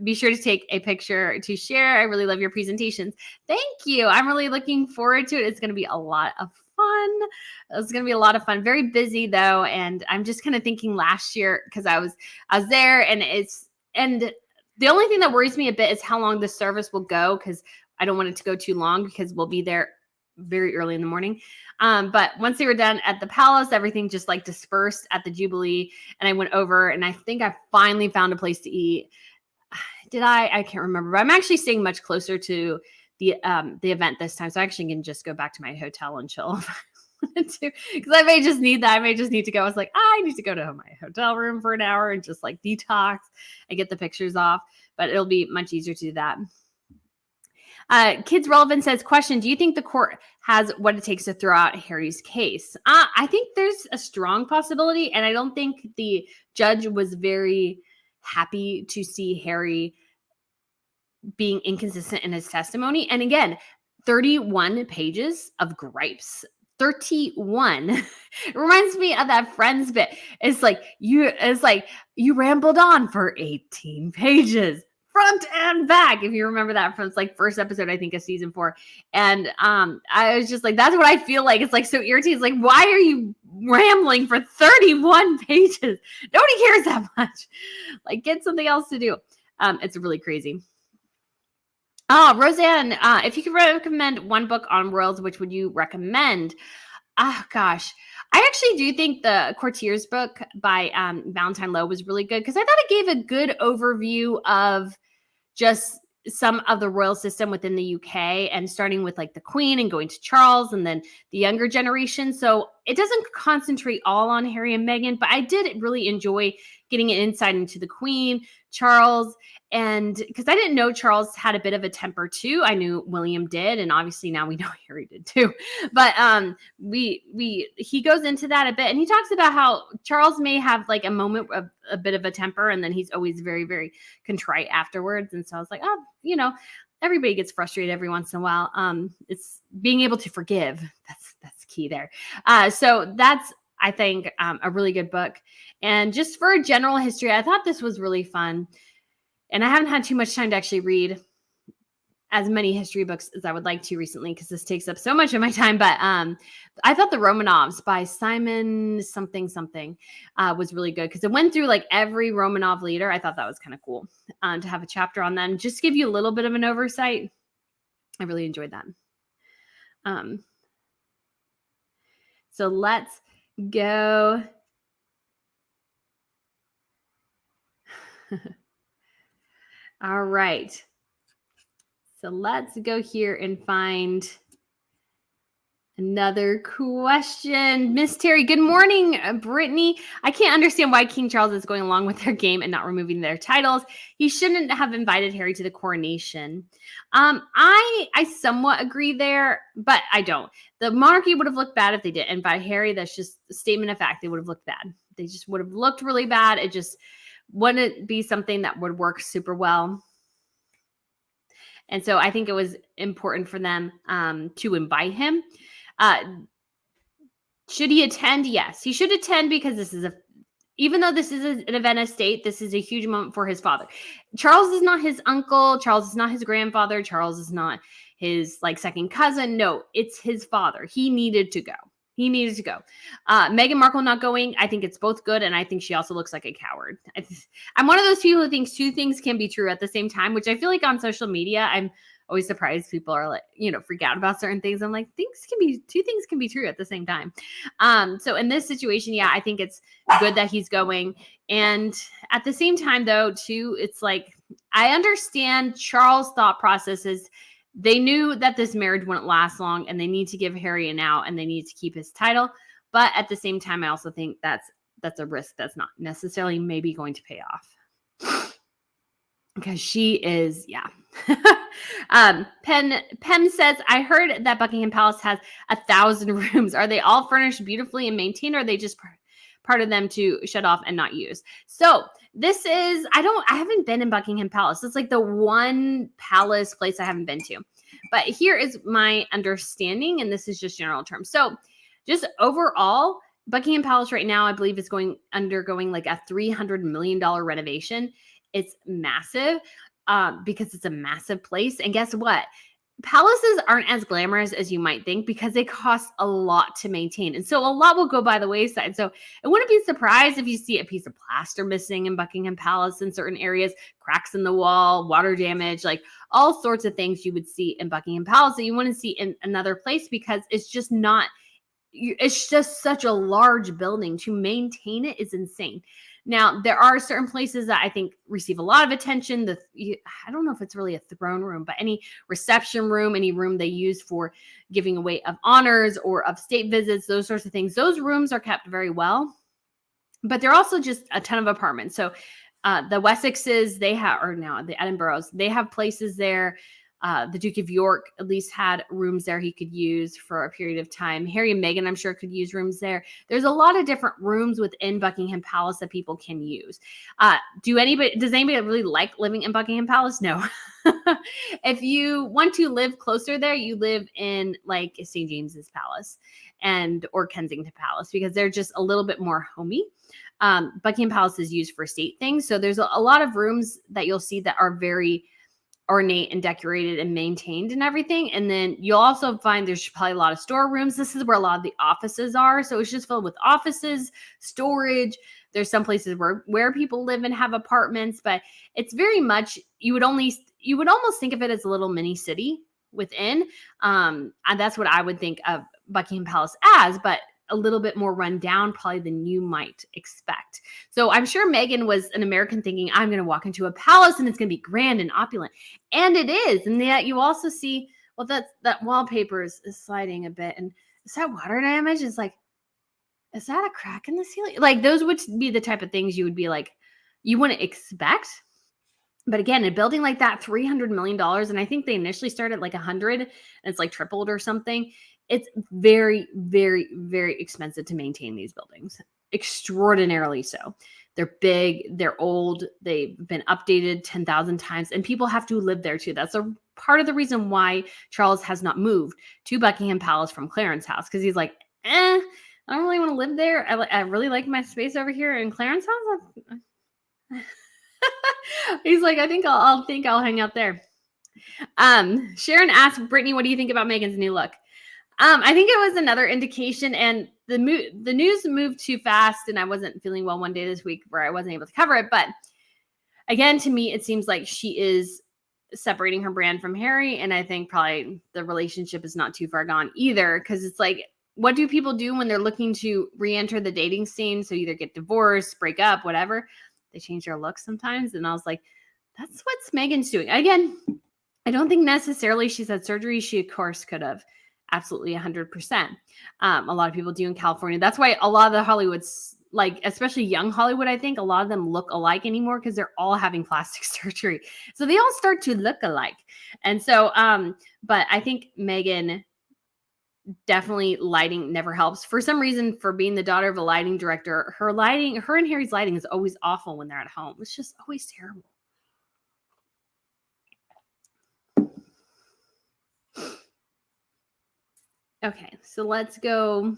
Be sure to take a picture to share. I really love your presentations. Thank you. I'm really looking forward to it. It's going to be a lot of fun. It's going to be a lot of fun. Very busy though. And I'm just kind of thinking last year, because I was there, and the only thing that worries me a bit is how long the service will go, because I don't want it to go too long, because we'll be there very early in the morning. But once they were done at the palace, everything just like dispersed at the Jubilee, and I went over, and I think I finally found a place to eat. Did I? I can't remember, but I'm actually staying much closer to the event this time, so I actually can just go back to my hotel and chill if I wanted to, because I may just need that. I may just need to go. I was like, I need to go to my hotel room for an hour and just like detox and get the pictures off, but it'll be much easier to do that. Kids Relevant says, question, do you think the court has what it takes to throw out Harry's case? I think there's a strong possibility, and I don't think the judge was very happy to see Harry being inconsistent in his testimony. And again, 31 pages of gripes. 31. It reminds me of that Friends bit. It's like you rambled on for 18 pages. Front and back, if you remember that from like first episode, I think, of season 4. And I was just like, that's what I feel like. It's like so irritating. It's like, why are you rambling for 31 pages? Nobody cares that much. Like, get something else to do. It's really crazy. Oh, Roseanne, if you could recommend one book on royals, which would you recommend? Gosh. I actually do think the Courtiers book by Valentine Lowe was really good, because I thought it gave a good overview of just some of the royal system within the UK, and starting with like the Queen and going to Charles and then the younger generation. So it doesn't concentrate all on Harry and Meghan, but I did really enjoy getting an insight into the Queen, Charles, and because I didn't know Charles had a bit of a temper too. I knew William did, and obviously now we know Harry did too. But he goes into that a bit, and he talks about how Charles may have like a moment of a bit of a temper, and then he's always very, very contrite afterwards. And so I was like, everybody gets frustrated every once in a while. It's being able to forgive. That's key there. So that's, I think, a really good book. And just for a general history, I thought this was really fun. And I haven't had too much time to actually read as many history books as I would like to recently, because this takes up so much of my time. But I thought the Romanovs by Simon something was really good, because it went through like every Romanov leader. I thought that was kind of cool to have a chapter on them, just to give you a little bit of an oversight. I really enjoyed that. So let's go. All right. So let's go here and find another question. Miss Terry, good morning, Brittany. I can't understand why King Charles is going along with their game and not removing their titles. He shouldn't have invited Harry to the coronation. I somewhat agree there, but I don't. The monarchy would have looked bad if they didn't invite Harry. That's just a statement of fact. They would have looked bad. They just would have looked really bad. It just wouldn't be something that would work super well. And so I think it was important for them to invite him. Should he attend? Yes, he should attend because even though this is an event of state, this is a huge moment for his father. Charles is not his uncle. Charles is not his grandfather. Charles is not his second cousin. No, it's his father. He needed to go. Meghan Markle not going, I think it's both good, and I think she also looks like a coward. I'm one of those people who thinks two things can be true at the same time, which I feel like on social media, I'm always surprised people are freak out about certain things. I'm like, two things can be true at the same time. So in this situation, yeah, I think it's good that he's going. And at the same time, though, too, it's like, I understand Charles' thought processes. They knew that this marriage wouldn't last long, and they need to give Harry an out, and they need to keep his title. But at the same time, I also think that's a risk that's not necessarily maybe going to pay off. Because she is, yeah. Pem says, I heard that Buckingham Palace has 1,000 rooms. Are they all furnished beautifully and maintained, or are they just part of them to shut off and not use? So this is, I haven't been in Buckingham Palace. It's like the one palace place I haven't been to. But here is my understanding, and this is just general terms. So just overall, Buckingham Palace right now, I believe, is undergoing like a $300 million renovation. It's massive because it's a massive place. And guess what? Palaces aren't as glamorous as you might think because they cost a lot to maintain. And so a lot will go by the wayside. So I wouldn't be surprised if you see a piece of plaster missing in Buckingham Palace in certain areas, cracks in the wall, water damage, like all sorts of things you would see in Buckingham Palace that you wouldn't see in another place because it's just such a large building. To maintain it is insane. Now, there are certain places that I think receive a lot of attention. I don't know if it's really a throne room, but any reception room, any room they use for giving away of honors or of state visits, those sorts of things, those rooms are kept very well. But they're also just a ton of apartments. So the Wessexes, the Edinburghs, they have places there. The Duke of York at least had rooms there he could use for a period of time. Harry and Meghan, I'm sure, could use rooms there. There's a lot of different rooms within Buckingham Palace that people can use. Does anybody really like living in Buckingham Palace? No. If you want to live closer there, you live in like St. James's Palace or Kensington Palace because they're just a little bit more homey. Buckingham Palace is used for state things. So there's a lot of rooms that you'll see that are very ornate and decorated and maintained and everything. And then you'll also find there's probably a lot of storerooms. This is where a lot of the offices are. So it's just filled with offices, storage. There's some places where people live and have apartments, but it's very much, you would almost think of it as a little mini city within. And that's what I would think of Buckingham Palace as, but a little bit more run down probably than you might expect. So I'm sure Meghan was an American thinking, I'm going to walk into a palace and it's going to be grand and opulent. And it is. And yet you also see, well, that wallpaper is sliding a bit. And is that water damage? It's like, is that a crack in the ceiling? Like those would be the type of things you would be like, you wouldn't expect. But again, a building like that, $300 million. And I think they initially started like 100 and it's like tripled or something. It's very, very, very expensive to maintain these buildings. Extraordinarily so. They're big, they're old, they've been updated 10,000 times, and people have to live there too. That's a part of the reason why Charles has not moved to Buckingham Palace from Clarence House, because he's like, I don't really want to live there. I really like my space over here in Clarence House. He's like, I think I'll hang out there. Sharon asked Brittany, what do you think about Meghan's new look? I think it was another indication, and the news moved too fast, and I wasn't feeling well one day this week where I wasn't able to cover it. But again, to me, it seems like she is separating her brand from Harry, and I think probably the relationship is not too far gone either, because it's like, what do people do when they're looking to re-enter the dating scene? So either get divorced, break up, whatever. They change their looks sometimes, and I was like, that's what Meghan's doing. Again, I don't think necessarily she's had surgery. She, of course, could have. Absolutely 100%. A lot of people do in California. That's why a lot of the Hollywoods, like especially young Hollywood, I think a lot of them look alike anymore because they're all having plastic surgery. So they all start to look alike. And so, but I think Meghan, definitely lighting never helps. For some reason, for being the daughter of a lighting director, her and Harry's lighting is always awful when they're at home. It's just always terrible. Okay, so let's go.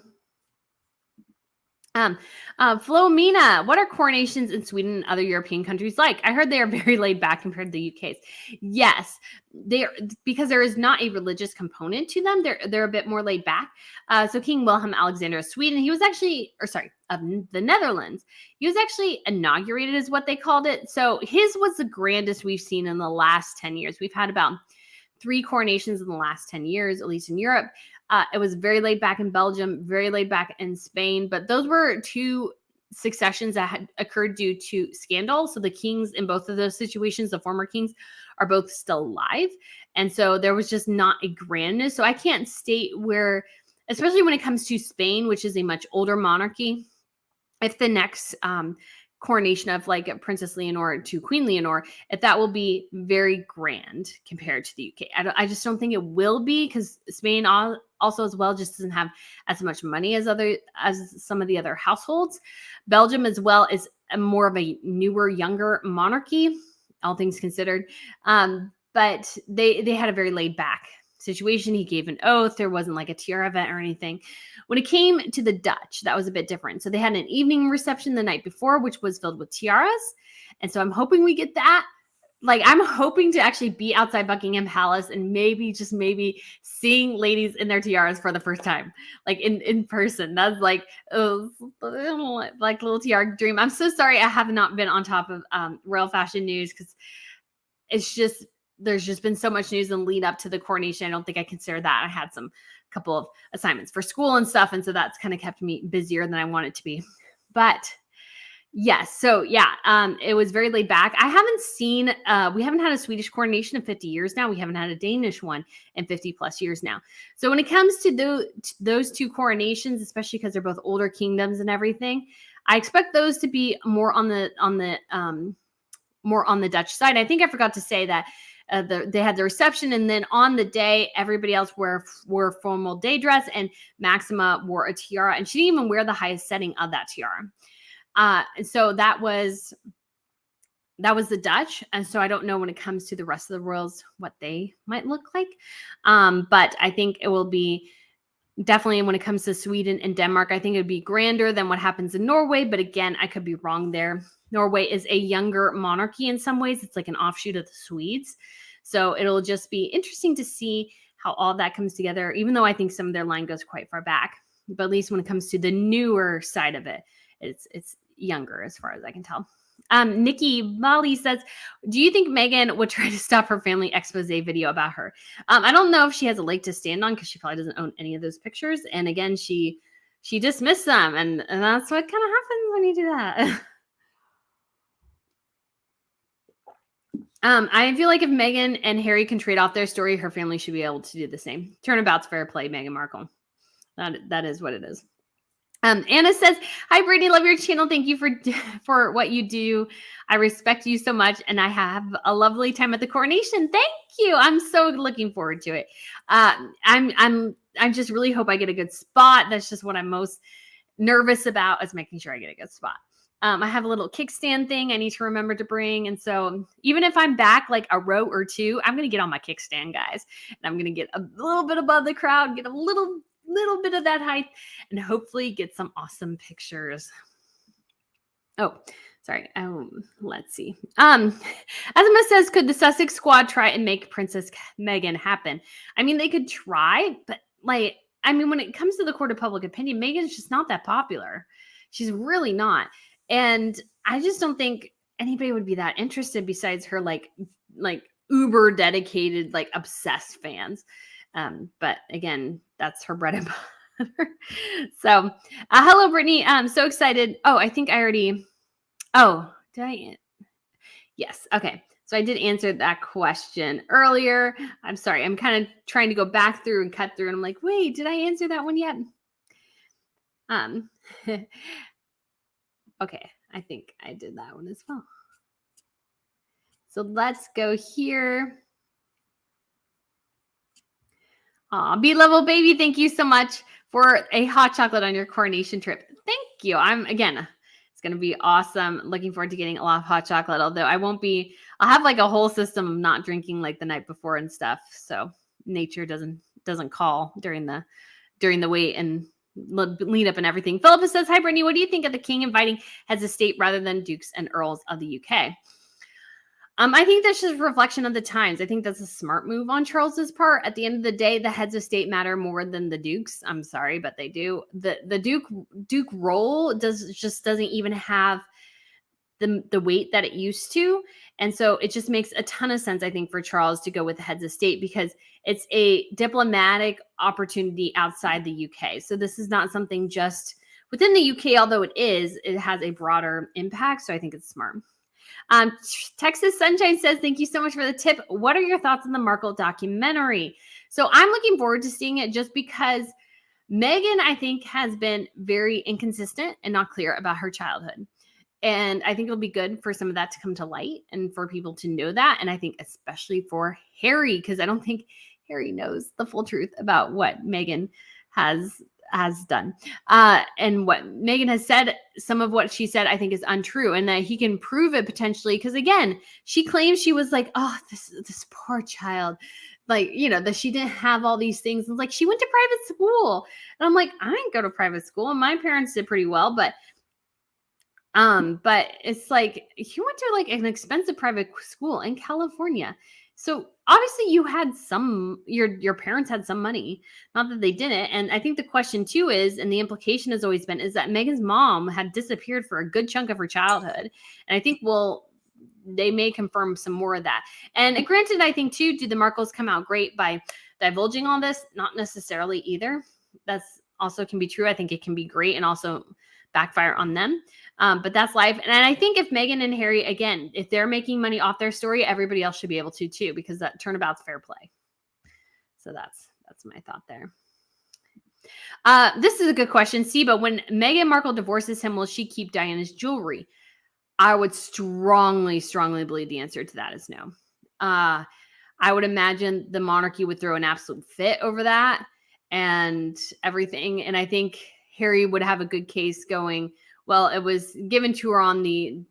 Flomena, what are coronations in Sweden and other European countries like? I heard they are very laid back compared to the UK's. Yes, they are, because there is not a religious component to them. They're a bit more laid back. So King Wilhelm Alexander of Sweden, he was actually, or sorry, of the Netherlands. He was actually inaugurated, is what they called it. So his was the grandest we've seen in the last 10 years. We've had about 3 coronations in the last 10 years, at least in Europe. It was very laid back in Belgium, very laid back in Spain, but those were 2 successions that had occurred due to scandal. So the kings in both of those situations, the former kings, are both still alive. And so there was just not a grandness. So I can't state where, especially when it comes to Spain, which is a much older monarchy, if the next coronation of like Princess Leonor to Queen Leonor, if that will be very grand compared to the UK. I just don't think it will be, because Spain also as well just doesn't have as much money as some of the other households. Belgium as well is more of a newer, younger monarchy, all things considered. But they had a very laid back situation. He gave an oath. There wasn't like a tiara event or anything. When it came to the Dutch, that was a bit different. So they had an evening reception the night before, which was filled with tiaras. And so I'm hoping we get that. Like, I'm hoping to actually be outside Buckingham Palace and maybe seeing ladies in their tiaras for the first time, like in person. That's like, like little tiara dream. I'm so sorry I have not been on top of royal fashion news, because it's just, there's just been so much news in lead up to the coronation. I don't think I consider that. I had couple of assignments for school and stuff, and so that's kind of kept me busier than I want it to be. But yes, so yeah, it was very laid back. I haven't seen, we haven't had a Swedish coronation in 50 years now. We haven't had a Danish one in 50 plus years now. So when it comes to those 2 coronations, especially because they're both older kingdoms and everything, I expect those to be more on the Dutch side. I think I forgot to say that they had the reception, and then on the day, everybody else wore formal day dress, and Maxima wore a tiara, and she didn't even wear the highest setting of that tiara. And so that was the Dutch. And so I don't know when it comes to the rest of the royals what they might look like. But I think it will be definitely, when it comes to Sweden and Denmark, I think it would be grander than what happens in Norway. But again, I could be wrong there. Norway is a younger monarchy in some ways. It's like an offshoot of the Swedes. So it'll just be interesting to see how all that comes together, even though I think some of their line goes quite far back. But at least when it comes to the newer side of it, it's younger as far as I can tell. Nikki Molly says, do you think Meghan would try to stop her family expose video about her? I don't know if she has a leg to stand on, because she probably doesn't own any of those pictures. And again, she dismissed them. And that's what kind of happens when you do that. I feel like if Meghan and Harry can trade off their story, her family should be able to do the same. Turnabout's fair play, Meghan Markle. That is what it is. Anna says, hi, Brittany, love your channel. Thank you for what you do. I respect you so much, and I have a lovely time at the coronation. Thank you. I'm so looking forward to it. I just really hope I get a good spot. That's just what I'm most nervous about, is making sure I get a good spot. I have a little kickstand thing I need to remember to bring. And so even if I'm back like a row or 2, I'm going to get on my kickstand, guys. And I'm going to get a little bit above the crowd, get a little bit of that height, and hopefully get some awesome pictures. Oh, sorry. Let's see. Asma says, could the Sussex squad try and make Princess Meghan happen? I mean, they could try, but like, I mean, when it comes to the court of public opinion, Meghan's just not that popular. She's really not. And I just don't think anybody would be that interested besides her like uber dedicated, like obsessed fans. But again, that's her bread and butter. So hello, Brittany. I'm so excited. Oh, I think I already, did I? Yes. Okay. So I did answer that question earlier. I'm sorry. I'm kind of trying to go back through and cut through. And I'm like, wait, did I answer that one yet? Okay, I think I did that one as well. So let's go here. Aw, B-Level Baby, thank you so much for a hot chocolate on your coronation trip. Thank you. It's going to be awesome. Looking forward to getting a lot of hot chocolate, although I'll have like a whole system of not drinking like the night before and stuff. So nature doesn't call during during the wait and lead up and everything. Philippa says, hi, Brittany, what do you think of the king inviting heads of state rather than dukes and earls of the UK? I think that's just a reflection of the times. I think that's a smart move on Charles's part. At the end of the day, the heads of state matter more than the dukes. I'm sorry, but they do. The duke role doesn't even have the weight that it used to. And so it just makes a ton of sense, I think, for Charles to go with the heads of state because it's a diplomatic opportunity outside the UK. So this is not something just within the UK, although it has a broader impact. So I think it's smart. Texas Sunshine says, thank you so much for the tip. What are your thoughts on the Markle documentary? So I'm looking forward to seeing it just because Meghan, I think, has been very inconsistent and not clear about her childhood. And I think it'll be good for some of that to come to light and for people to know that. And I think especially for Harry, because I don't think Harry knows the full truth about what Meghan has done. And what Meghan has said, some of what she said, I think is untrue, and that he can prove it potentially. Because again, she claims she was like, oh, this poor child, like, that she didn't have all these things. And like, she went to private school. And I'm like, I didn't go to private school. And my parents did pretty well, but it's like, you went to like an expensive private school in California. So obviously you had your parents had some money, not that they didn't. And I think the question too is, and the implication has always been, is that Meghan's mom had disappeared for a good chunk of her childhood. And I think, they may confirm some more of that. And granted, I think too, do the Markles come out great by divulging all this? Not necessarily either. That's also can be true. I think it can be great and also backfire on them. But that's life. And I think if Meghan and Harry, again, if they're making money off their story, everybody else should be able to too, because that turnabout's fair play. So that's my thought there. This is a good question. But when Meghan Markle divorces him, will she keep Diana's jewelry? I would strongly, strongly believe the answer to that is no. I would imagine the monarchy would throw an absolute fit over that and everything. And I think Harry would have a good case going, well, it was given to her on the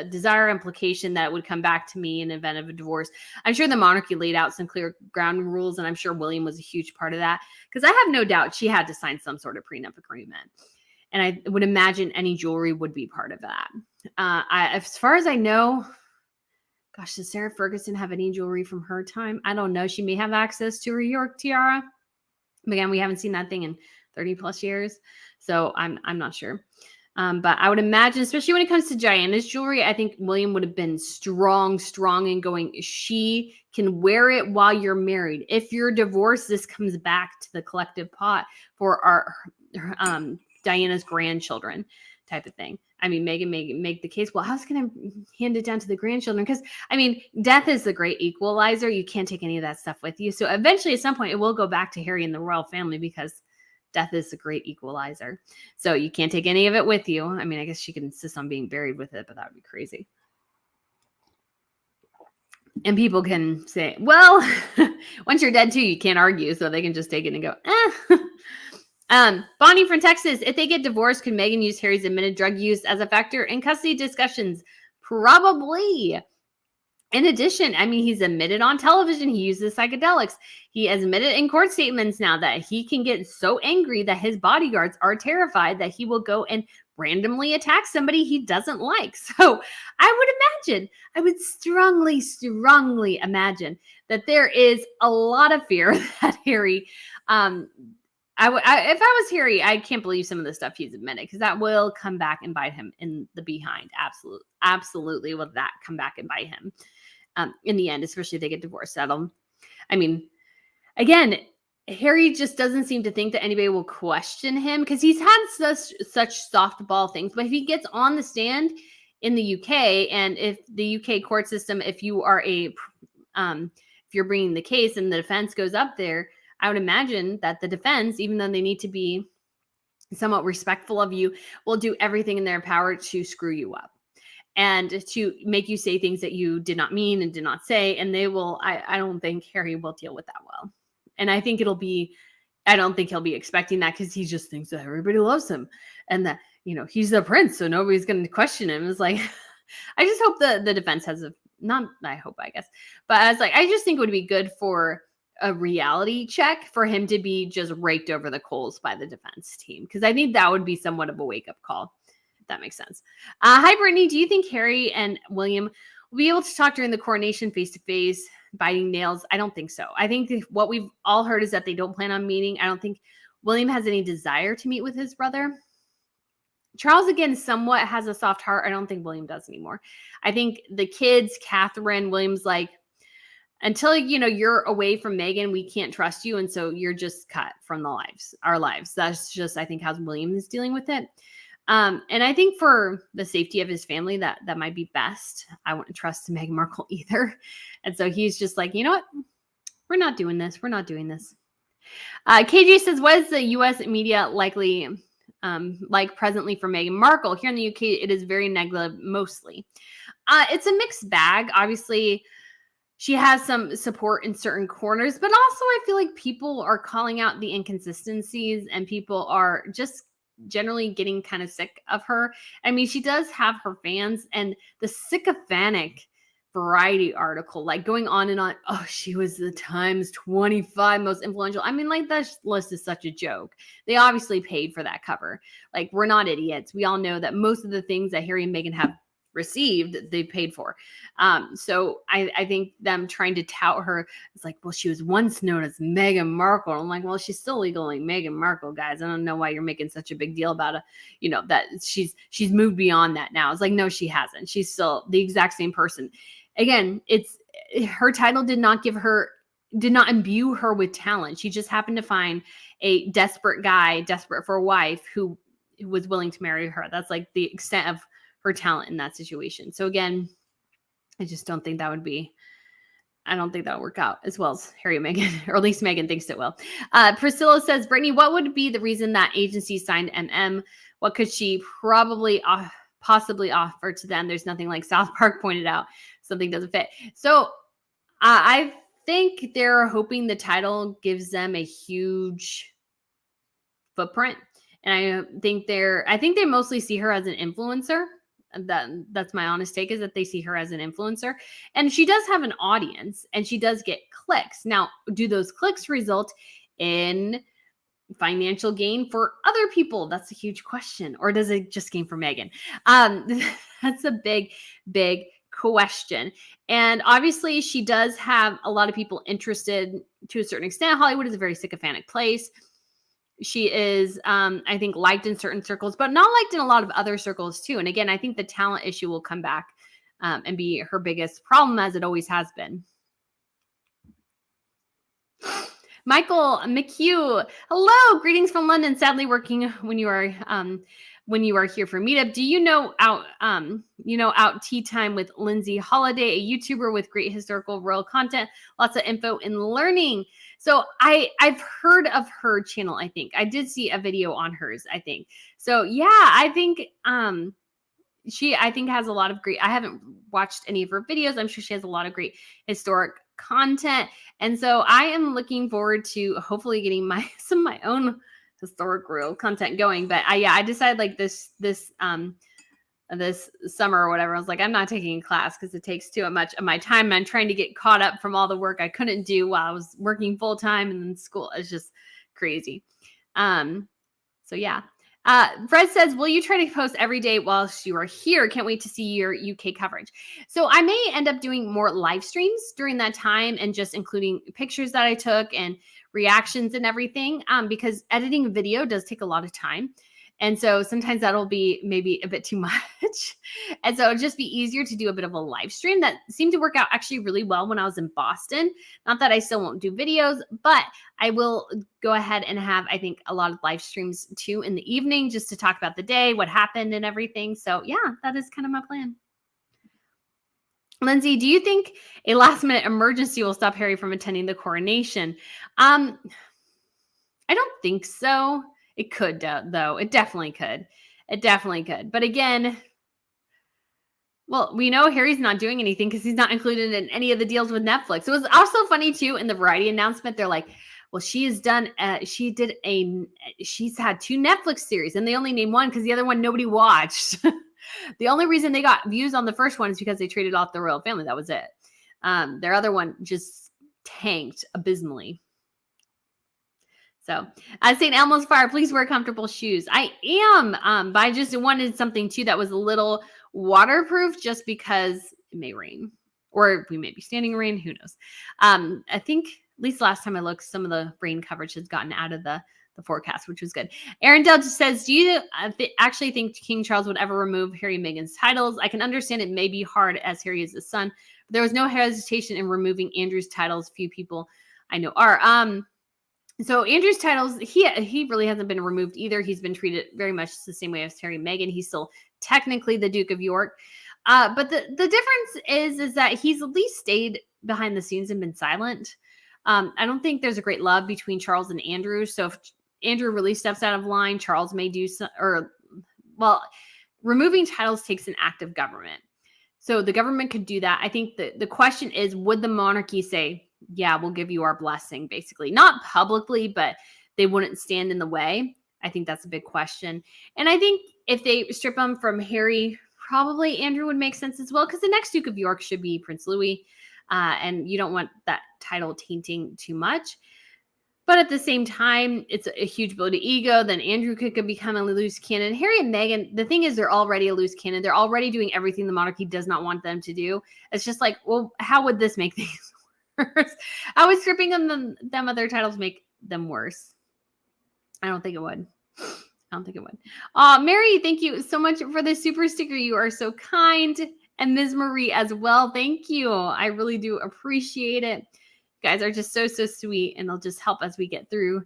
desire implication that it would come back to me in the event of a divorce. I'm sure the monarchy laid out some clear ground rules, and I'm sure William was a huge part of that, because I have no doubt she had to sign some sort of prenup agreement. And I would imagine any jewelry would be part of that. As far as I know, gosh, does Sarah Ferguson have any jewelry from her time? I don't know. She may have access to her York tiara. But again, we haven't seen that thing in 30 plus years. So I'm not sure. But I would imagine, especially when it comes to Diana's jewelry, I think William would have been strong in going, she can wear it while you're married. If you're divorced, this comes back to the collective pot for our Diana's grandchildren type of thing. I mean, Meghan may make the case, well, how's going to hand it down to the grandchildren? Because, I mean, death is the great equalizer. You can't take any of that stuff with you. So eventually, at some point, it will go back to Harry and the royal family, because death is the great equalizer. So you can't take any of it with you. I mean, I guess she could insist on being buried with it, but that would be crazy. And people can say, well, once you're dead too, you can't argue. So they can just take it and go, Bonnie from Texas, if they get divorced, could Meghan use Harry's admitted drug use as a factor in custody discussions? Probably. In addition, I mean, he's admitted on television he uses psychedelics. He has admitted in court statements now that he can get so angry that his bodyguards are terrified that he will go and randomly attack somebody he doesn't like. So I would strongly, strongly imagine that there is a lot of fear that Harry, if I was Harry, I can't believe some of the stuff he's admitted, because that will come back and bite him in the behind. Absolutely will that come back and bite him in the end, especially if they get divorced. I mean, again, Harry just doesn't seem to think that anybody will question him, because he's had such softball things. But if he gets on the stand in the UK, and if the UK court system, if you are if you're bringing the case and the defense goes up there, I would imagine that the defense, even though they need to be somewhat respectful of you, will do everything in their power to screw you up and to make you say things that you did not mean and did not say. And they will, I don't think Harry will deal with that well. And I don't think he'll be expecting that, because he just thinks that everybody loves him and that, he's the prince, so nobody's going to question him. It's like, I just hope the defense has I guess. But I was like, I just think it would be good for a reality check for him to be just raked over the coals by the defense team. Because I think that would be somewhat of a wake-up call, if that makes sense. Hi, Brittany. Do you think Harry and William will be able to talk during the coronation face-to-face, biting nails? I don't think so. I think what we've all heard is that they don't plan on meeting. I don't think William has any desire to meet with his brother. Charles, again, somewhat has a soft heart. I don't think William does anymore. I think the kids, Catherine, William's like, until, you're away from Meghan, we can't trust you. And so you're just cut from our lives. That's just, I think, how William is dealing with it. And I think for the safety of his family, that might be best. I wouldn't trust Meghan Markle either. And so he's just like, you know what? We're not doing this. We're not doing this. KJ says, what is the U.S. media likely like presently for Meghan Markle? Here in the UK, it is very negative mostly. It's a mixed bag. Obviously, she has some support in certain corners, but also I feel like people are calling out the inconsistencies and people are just generally getting kind of sick of her. I mean, she does have her fans, and the sycophantic Variety article, like going on and on. Oh, she was the Times 25 most influential. I mean, like, that list is such a joke. They obviously paid for that cover. Like, we're not idiots. We all know that most of the things that Harry and Meghan have received, they paid for. So I think them trying to tout her, it's like, well, she was once known as Meghan Markle. I'm like, well, she's still legally Meghan Markle, guys. I don't know why you're making such a big deal about it. That she's moved beyond that now. It's like, no, she hasn't. She's still the exact same person. Again, it's her title did not imbue her with talent. She just happened to find a desperate guy, desperate for a wife, who was willing to marry her. That's like the extent of her talent in that situation. So again, I just don't think that would work out as well as Harry and Meghan, or at least Meghan thinks it will. Priscilla says, Brittany, what would be the reason that agency signed MM? What could she possibly offer to them? There's nothing, like South Park pointed out. Something doesn't fit. So I think they're hoping the title gives them a huge footprint. And I think they mostly see her as an influencer. That's my honest take, is that they see her as an influencer. And she does have an audience and she does get clicks. Now, do those clicks result in financial gain for other people? That's a huge question. Or does it just gain for Meghan? That's a big, big question. And obviously she does have a lot of people interested to a certain extent. Hollywood is a very sycophantic place. She is, I think, liked in certain circles, but not liked in a lot of other circles too. And again, I think the talent issue will come back and be her biggest problem, as it always has been. Michael McHugh, hello, greetings from London. Sadly, working when you are here for meetup. Do you know out tea time with Lindsay Holiday, a YouTuber with great historical royal content, lots of info and learning. So I've heard of her channel. I think I did see a video on hers. I think so. Yeah, I think she has a lot of great. I haven't watched any of her videos. I'm sure she has a lot of great historic content, and so I am looking forward to hopefully getting some of my own historic royal content going. But I decided, like, this summer or whatever, I was like, I'm not taking a class because it takes too much of my time, and I'm trying to get caught up from all the work I couldn't do while I was working full time and in school. It's just crazy. So yeah. Fred says, will you try to post every day whilst you are here? Can't wait to see your UK coverage. So I may end up doing more live streams during that time and just including pictures that I took and reactions and everything, because editing a video does take a lot of time. And so sometimes that'll be maybe a bit too much. And so it'll just be easier to do a bit of a live stream. That seemed to work out actually really well when I was in Boston. Not that I still won't do videos, but I will go ahead and have, I think, a lot of live streams too in the evening, just to talk about the day, what happened and everything. So yeah, that is kind of my plan. Lindsay, do you think a last minute emergency will stop Harry from attending the coronation? I don't think so. It could, though. It definitely could. It definitely could. But again, well, we know Harry's not doing anything because he's not included in any of the deals with Netflix. It was also funny too, in the Variety announcement, they're like, well, she's had 2 Netflix series, and they only named one because the other one nobody watched. The only reason they got views on the first one is because they traded off the royal family. That was it. Their other one just tanked abysmally. So, St. Elmo's Fire, please wear comfortable shoes. I am, but I just wanted something too that was a little waterproof, just because it may rain, or we may be standing in rain. Who knows? I think at least last time I looked, some of the rain coverage has gotten out of the forecast, which was good. Aaron Dell just says, do you actually think King Charles would ever remove Harry and Meghan's titles? I can understand it may be hard, as Harry is the son, but there was no hesitation in removing Andrew's titles. Few people I know are. So Andrew's titles, he really hasn't been removed either. He's been treated very much the same way as Harry and Meghan. He's still technically the Duke of York. But the difference is that he's at least stayed behind the scenes and been silent. I don't think there's a great love between Charles and Andrew. So if Andrew really steps out of line, Charles may do some, removing titles takes an act of government. So the government could do that. I think the question is, would the monarchy say, yeah, we'll give you our blessing, basically? Not publicly, but they wouldn't stand in the way. I think that's a big question. And I think if they strip them from Harry, probably Andrew would make sense as well, because the next Duke of York should be Prince Louis, and you don't want that title tainting too much. But at the same time, it's a huge blow to ego. Then Andrew could become a loose cannon. Harry and Meghan, the thing is, they're already a loose cannon. They're already doing everything the monarchy does not want them to do. It's just like, well, how would this make things worse? How would stripping them of their titles make them worse? I don't think it would. Mary, thank you so much for the super sticker. You are so kind. And Ms. Marie as well. Thank you. I really do appreciate it. You guys are just so sweet, and they'll just help as we get through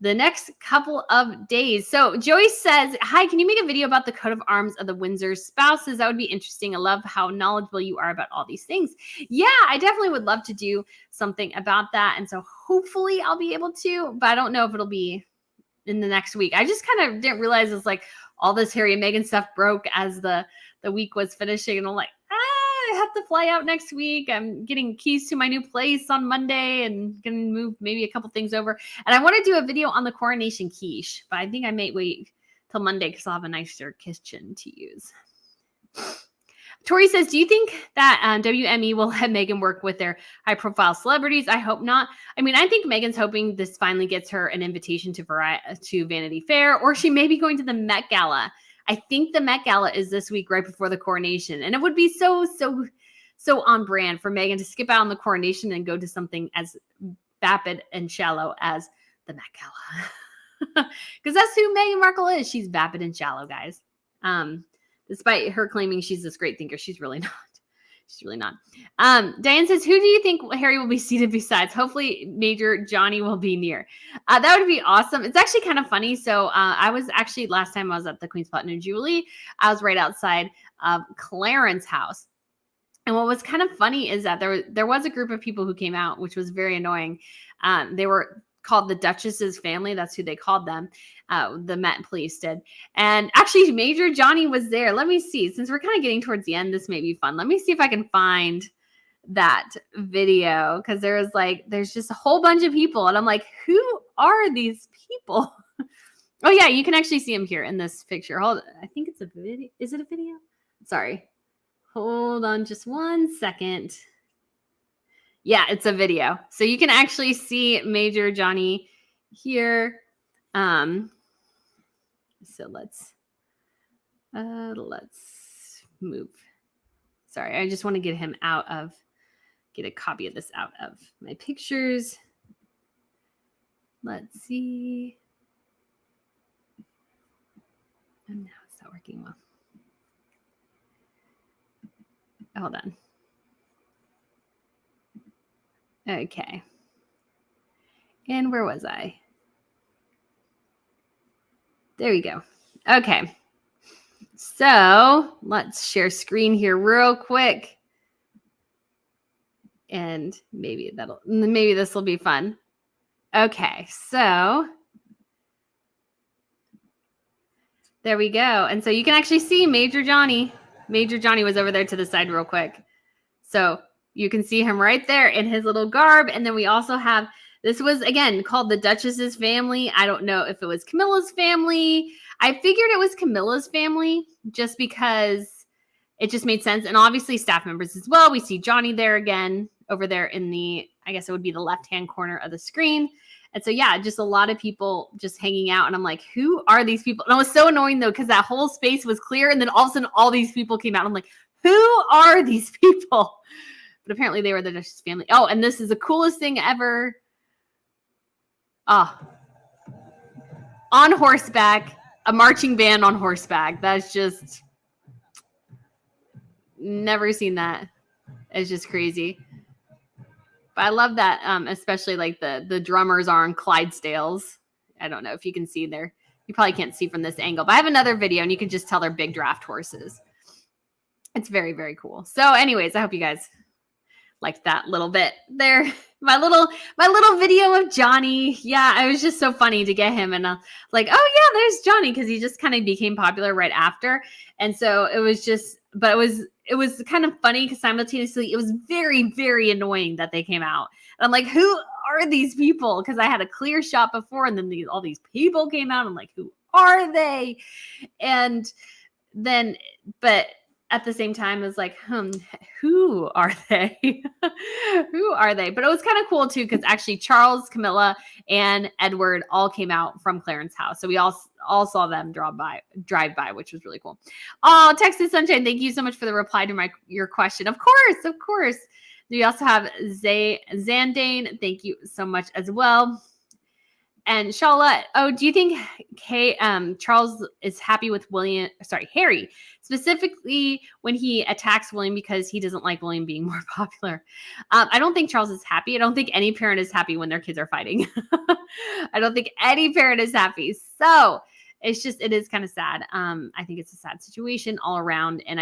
the next couple of days. So Joyce says, hi, can you make a video about the coat of arms of the Windsor spouses? That would be interesting. I love how knowledgeable you are about all these things. Yeah, I definitely would love to do something about that. And so hopefully I'll be able to, but I don't know if it'll be in the next week. I just kind of didn't realize it's like all this Harry and Meghan stuff broke as the week was finishing. And I'm like, I have to fly out next week. I'm getting keys to my new place on Monday and gonna move maybe a couple things over. And I want to do a video on the Coronation quiche, but I think I may wait till Monday because I'll have a nicer kitchen to use. Tori says, do you think that WME will let Meghan work with their high-profile celebrities? I hope not. I mean, I think Meghan's hoping this finally gets her an invitation to Vanity Fair, or she may be going to the Met Gala. I think the Met Gala is this week right before the coronation. And it would be so on brand for Meghan to skip out on the coronation and go to something as vapid and shallow as the Met Gala. Because that's who Meghan Markle is. She's vapid and shallow, guys. Despite her claiming she's this great thinker, she's really not. She's really not. Diane says, who do you think Harry will be seated besides? Hopefully Major Johnny will be near. That would be awesome. It's actually kind of funny. So I was actually, last time I was at the Queen's Platinum Jubilee, I was right outside of Clarence's house. And what was kind of funny is that there was a group of people who came out, which was very annoying. They were called the Duchess's family. That's who they called them. The Met Police did. And actually, Major Johnny was there. Let me see. Since we're kind of getting towards the end, this may be fun. Let me see if I can find that video, because there's just a whole bunch of people. And I'm like, who are these people? Oh, yeah, you can actually see him here in this picture. Hold on. I think it's a video. Is it a video? Sorry. Hold on just one second. Yeah, it's a video. So you can actually see Major Johnny here. So let's move. Sorry, I just want to get a copy of this out of my pictures. Let's see. And now it's not working well. Hold on. Okay. And where was I? There we go. Okay. So let's share screen here real quick. And maybe this will be fun. Okay. So there we go. And so you can actually see Major Johnny. Major Johnny was over there to the side real quick. So you can see him right there in his little garb. And then we also have, this was, again, called the Duchess's family. I don't know if it was Camilla's family. I figured it was Camilla's family just because it just made sense. And obviously staff members as well. We see Johnny there again over there in the I guess it would be the left-hand corner of the screen. And so, yeah, just a lot of people just hanging out. And I'm like, who are these people? And it was so annoying, though, because that whole space was clear. And then all of a sudden, all these people came out. I'm like, who are these people? But apparently they were the Duchess family. Oh, and this is the coolest thing ever. Oh, on horseback, a marching band on horseback. That's just, never seen that. It's just crazy. But I love that, especially like the drummers are on Clydesdales. I don't know if you can see there. You probably can't see from this angle, but I have another video and you can just tell they're big draft horses. It's very, very cool. So anyways, I hope you guys liked that little bit there. My little video of Johnny. Yeah, it was just so funny to get him. And like, oh yeah, there's Johnny, because he just kind of became popular right after. And so it was just, but it was kind of funny because simultaneously it was very, very annoying that they came out. And I'm like, who are these people? Because I had a clear shot before, and then all these people came out. I'm like, who are they? And then, but at the same time, it's like, who are they? Who are they? But it was kind of cool too, because actually Charles, Camilla, and Edward all came out from Clarence's house. So we all saw them drive by, which was really cool. Oh, Texas Sunshine, thank you so much for the reply to your question. Of course. We also have Zandane, thank you so much as well. And Charlotte, do you think Charles is happy with Harry, specifically when he attacks William because he doesn't like William being more popular? I don't think Charles is happy. I don't think any parent is happy when their kids are fighting. I don't think any parent is happy. So it is kind of sad. I think it's a sad situation all around. And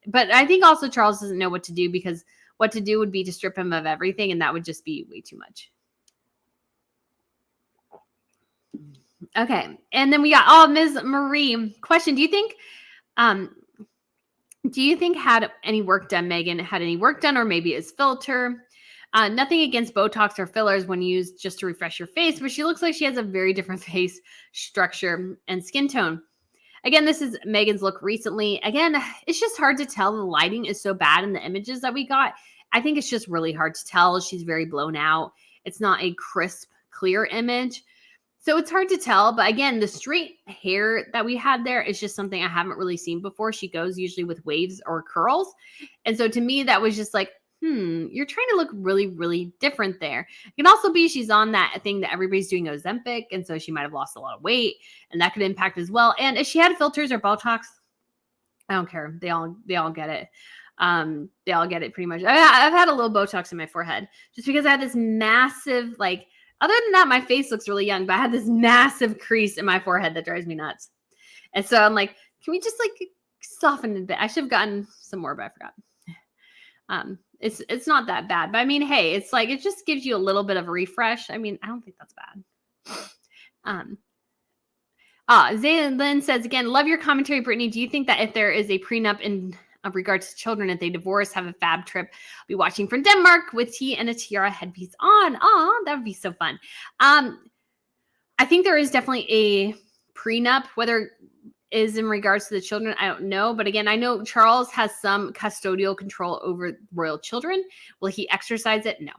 but I think also Charles doesn't know what to do, because what to do would be to strip him of everything. And that would just be way too much. Okay. And then we got, Ms. Marie, question. Do you think had any work done, Meghan had any work done, or maybe it's filter? Nothing against Botox or fillers when used just to refresh your face, but she looks like she has a very different face structure and skin tone. Again, this is Meghan's look recently. Again, it's just hard to tell. The lighting is so bad in the images that we got. I think it's just really hard to tell. She's very blown out. It's not a crisp, clear image. So it's hard to tell. But again, the straight hair that we had there is just something I haven't really seen before. She goes usually with waves or curls. And so to me, that was just like, you're trying to look really, really different there. It can also be she's on that thing that everybody's doing, Ozempic, and so she might have lost a lot of weight, and that could impact as well. And if she had filters or Botox, I don't care. They all get it. They all get it pretty much. I've had a little Botox in my forehead just because I had this massive, like, other than that, my face looks really young, but I had this massive crease in my forehead that drives me nuts. And so I'm like, can we just like soften it a bit? I should have gotten some more, but I forgot. It's not that bad, but I mean, hey, it's like, it just gives you a little bit of a refresh. I mean, I don't think that's bad. Zaylin says again, love your commentary, Brittany. Do you think that if there is a prenup in regards to children, if they divorce, have a fab trip, I'll be watching from Denmark with tea and a tiara headpiece on? Oh, that would be so fun. I think there is definitely a prenup, whether is in regards to the children, I don't know. But again, I know Charles has some custodial control over royal children. Will he exercise it? No,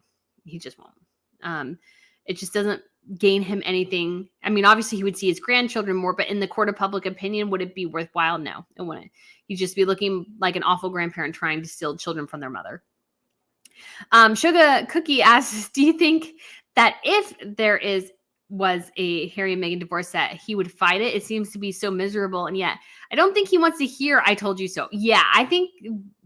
he just won't. It just doesn't gain him anything. I mean, obviously he would see his grandchildren more, but in the court of public opinion, would it be worthwhile? No, it wouldn't. He'd just be looking like an awful grandparent trying to steal children from their mother. Sugar Cookie asks, do you think that if there was a Harry and Meghan divorce that he would fight it? It seems to be so miserable, and yet I don't think he wants to hear "I told you so." Yeah, I think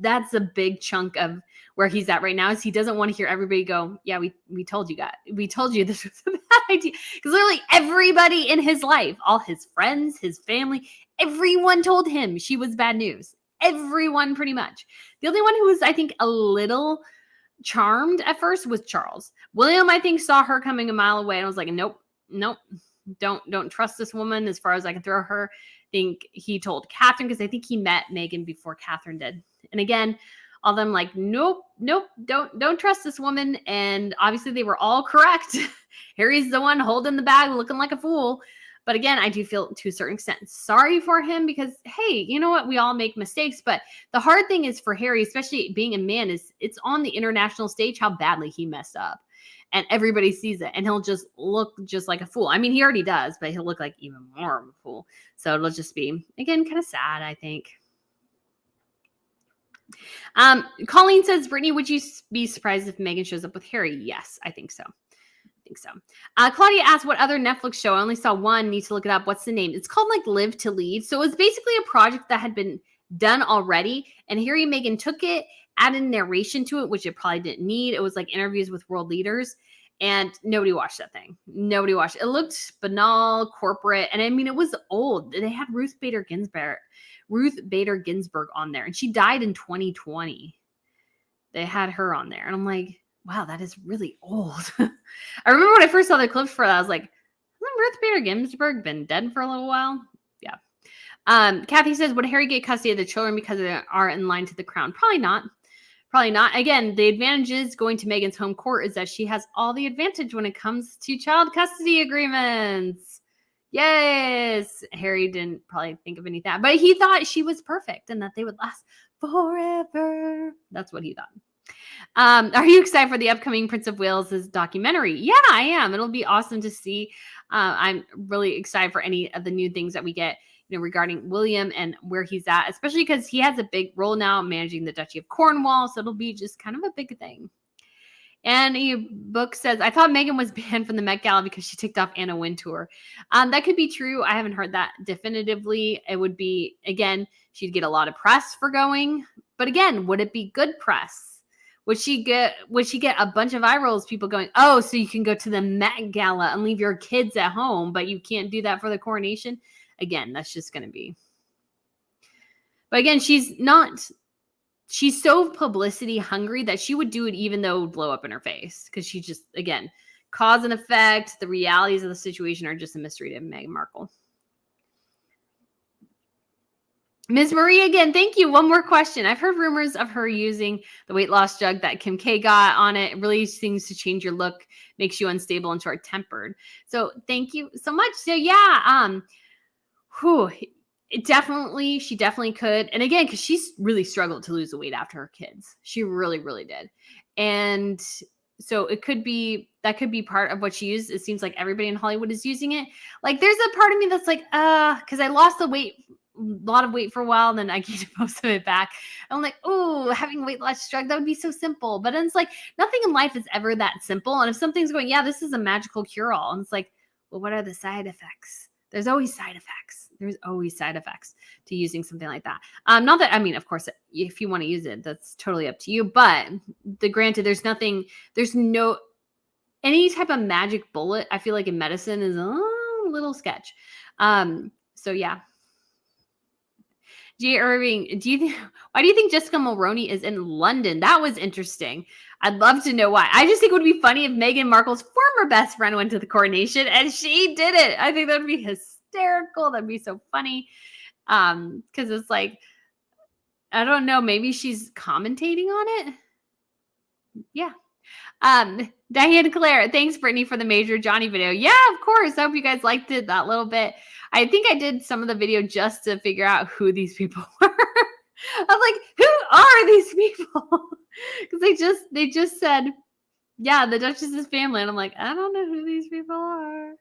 that's a big chunk of where he's at right now, is he doesn't want to hear everybody go, "Yeah, we told you, guys. We told you this was a bad idea." Because literally everybody in his life, all his friends, his family, everyone told him she was bad news. Everyone, pretty much. The only one who was, I think, a little charmed at first was Charles. William, I think, saw her coming a mile away and was like, nope, don't trust this woman as far as I can throw her. I think he told Catherine, because I think he met Meghan before Catherine did. And again, all of them like, nope, don't trust this woman. And obviously they were all correct. Harry's the one holding the bag looking like a fool. But again, I do feel to a certain extent sorry for him, because, hey, you know what? We all make mistakes. But the hard thing is for Harry, especially being a man, is it's on the international stage how badly he messed up. and everybody sees it, and he'll just look just like a fool. I mean, he already does, but he'll look like even more of a fool. So it'll just be, again, kind of sad, I think. Colleen says, Brittany, would you be surprised if Meghan shows up with Harry? Yes, I think so. Claudia asked, what other Netflix show? I only saw one. Need to look it up. What's the name? It's called like Live to Lead. So it was basically a project that had been done already, and Harry and Meghan took it, added narration to it, which it probably didn't need. It was like interviews with world leaders, and nobody watched that thing. Nobody watched it. It looked banal, corporate, and I mean, it was old. They had Ruth Bader Ginsburg on there, and she died in 2020. They had her on there, and I'm like, wow, that is really old. I remember when I first saw the clips for that, I was like, hasn't Ruth Bader Ginsburg been dead for a little while? Yeah. Kathy says, would Harry get custody of the children because they are in line to the crown? Probably not. Probably not. Again, the advantages going to Meghan's home court is that she has all the advantage when it comes to child custody agreements. Yes. Harry didn't probably think of anything, but he thought she was perfect and that they would last forever. That's what he thought. Are you excited for the upcoming Prince of Wales' documentary? Yeah, I am. It'll be awesome to see. I'm really excited for any of the new things that we get, regarding William and where he's at, especially because he has a big role now managing the Duchy of Cornwall. So it'll be just kind of a big thing. And a book says, I thought Meghan was banned from the Met Gala because she ticked off Anna Wintour. That could be true. I haven't heard that definitively. It would be, again, she'd get a lot of press for going. But again, would it be good press? Would she get a bunch of eye rolls, people going, oh, so you can go to the Met Gala and leave your kids at home, but you can't do that for the coronation? Again, that's just going to be. But again, she's so publicity hungry that she would do it even though it would blow up in her face. Because she just, again, cause and effect, the realities of the situation are just a mystery to Meghan Markle. Ms. Marie, again, thank you. One more question. I've heard rumors of her using the weight loss drug that Kim K got on it. It really seems to change your look, makes you unstable and short-tempered. So thank you so much. So yeah, she definitely could. And again, because she's really struggled to lose the weight after her kids. She really, really did. And so that could be part of what she used. It seems like everybody in Hollywood is using it. Like there's a part of me that's like, because I lost a lot of weight for a while, and then I gained most of it back. I'm like, oh, having weight loss drug, that would be so simple. But then it's like, nothing in life is ever that simple. And if something's going, yeah, this is a magical cure-all, and it's like, well, what are the side effects? There's always side effects. There's always side effects to using something like that. Not that, I mean, of course, if you want to use it, that's totally up to you. But granted, any type of magic bullet, I feel like in medicine is a little sketch. So yeah. G. Irving, why do you think Jessica Mulroney is in London? That was interesting. I'd love to know why. I just think it would be funny if Meghan Markle's former best friend went to the coronation and she did it. I think that would be hysterical. That'd be so funny. Because it's like, I don't know, maybe she's commentating on it. Yeah. Diane Claire, thanks, Brittany, for the Major Johnny video. Yeah, of course. I hope you guys liked it that little bit. I think I did some of the video just to figure out who these people were. I'm like, who are these people? Because they just said, yeah, the Duchess's family. And I'm like, I don't know who these people are.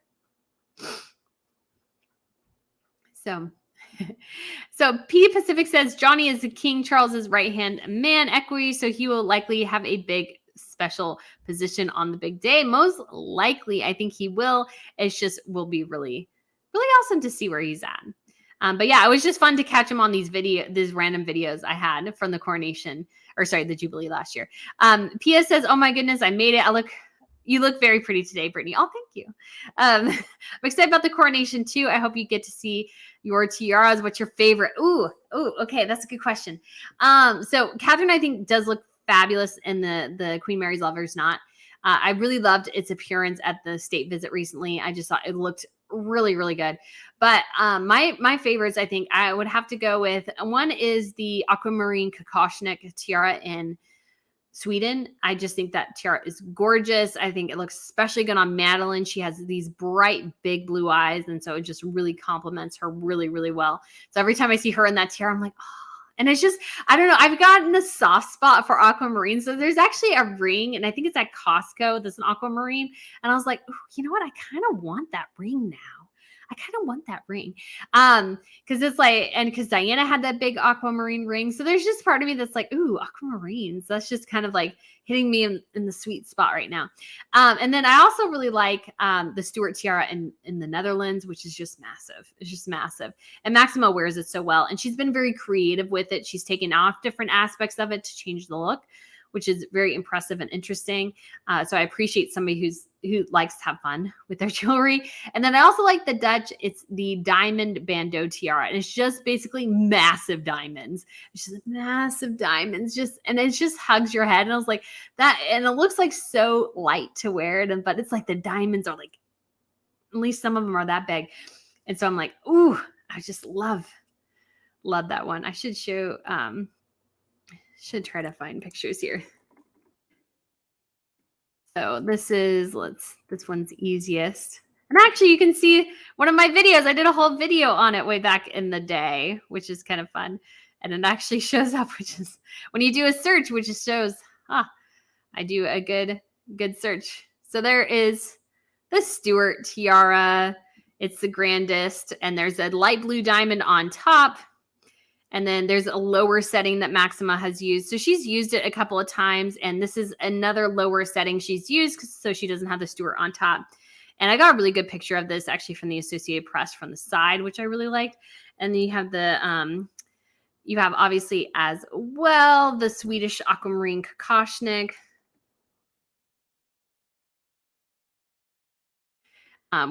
So P Pacific says Johnny is King Charles's right-hand man, equity, so he will likely have a big special position on the big day. Most likely, I think he will. It's just will be really, really awesome to see where he's at. But yeah, it was just fun to catch him on these random videos I had from the coronation, the Jubilee last year. Pia says, oh my goodness, I made it. You look very pretty today, Brittany. Oh, thank you. I'm excited about the coronation too. I hope you get to see your tiaras. What's your favorite? Ooh, okay, that's a good question. So Catherine, I think, does look fabulous in the Queen Mary's Lover's Knot. I really loved its appearance at the state visit recently. I just thought it looked really, really good. But my favorites, I think I would have to go with, one is the Aquamarine Kokoshnik tiara in Sweden. I just think that tiara is gorgeous. I think it looks especially good on Madeline. She has these bright, big blue eyes, and so it just really complements her really, really well. So every time I see her in that tiara, I'm like, oh, And it's just, I don't know, I've gotten a soft spot for aquamarine. So there's actually a ring, and I think it's at Costco. There's an aquamarine. And I was like, "Ooh, you know what? I kind of want that ring now. I kind of want that ring." Because it's like, and because Diana had that big aquamarine ring. So there's just part of me that's like, ooh, aquamarines. That's just kind of like hitting me in the sweet spot right now. And then I also really like the Stuart tiara in the Netherlands, which is just massive. It's just massive. And Maxima wears it so well. And she's been very creative with it. She's taken off different aspects of it to change the look, which is very impressive and interesting. So I appreciate somebody who likes to have fun with their jewelry. And then I also like the Dutch. It's the diamond bandeau tiara, and it's just basically massive diamonds. It's just massive diamonds, and it just hugs your head. And I was like that, and it looks like so light to wear it, but it's like the diamonds are like, at least some of them are that big. And so I'm like, ooh, I just love that one. I should show. Should try to find pictures here. So this one's easiest. And actually you can see one of my videos. I did a whole video on it way back in the day, which is kind of fun. And it actually shows up, which is when you do a search, which just shows, I do a good search. So there is the Stuart tiara. It's the grandest, and there's a light blue diamond on top. And then there's a lower setting that Maxima has used. So she's used it a couple of times. And this is another lower setting she's used so she doesn't have the Stuart on top. And I got a really good picture of this actually from the Associated Press from the side, which I really liked. And then you have you have obviously as well the Swedish aquamarine Kokoshnik.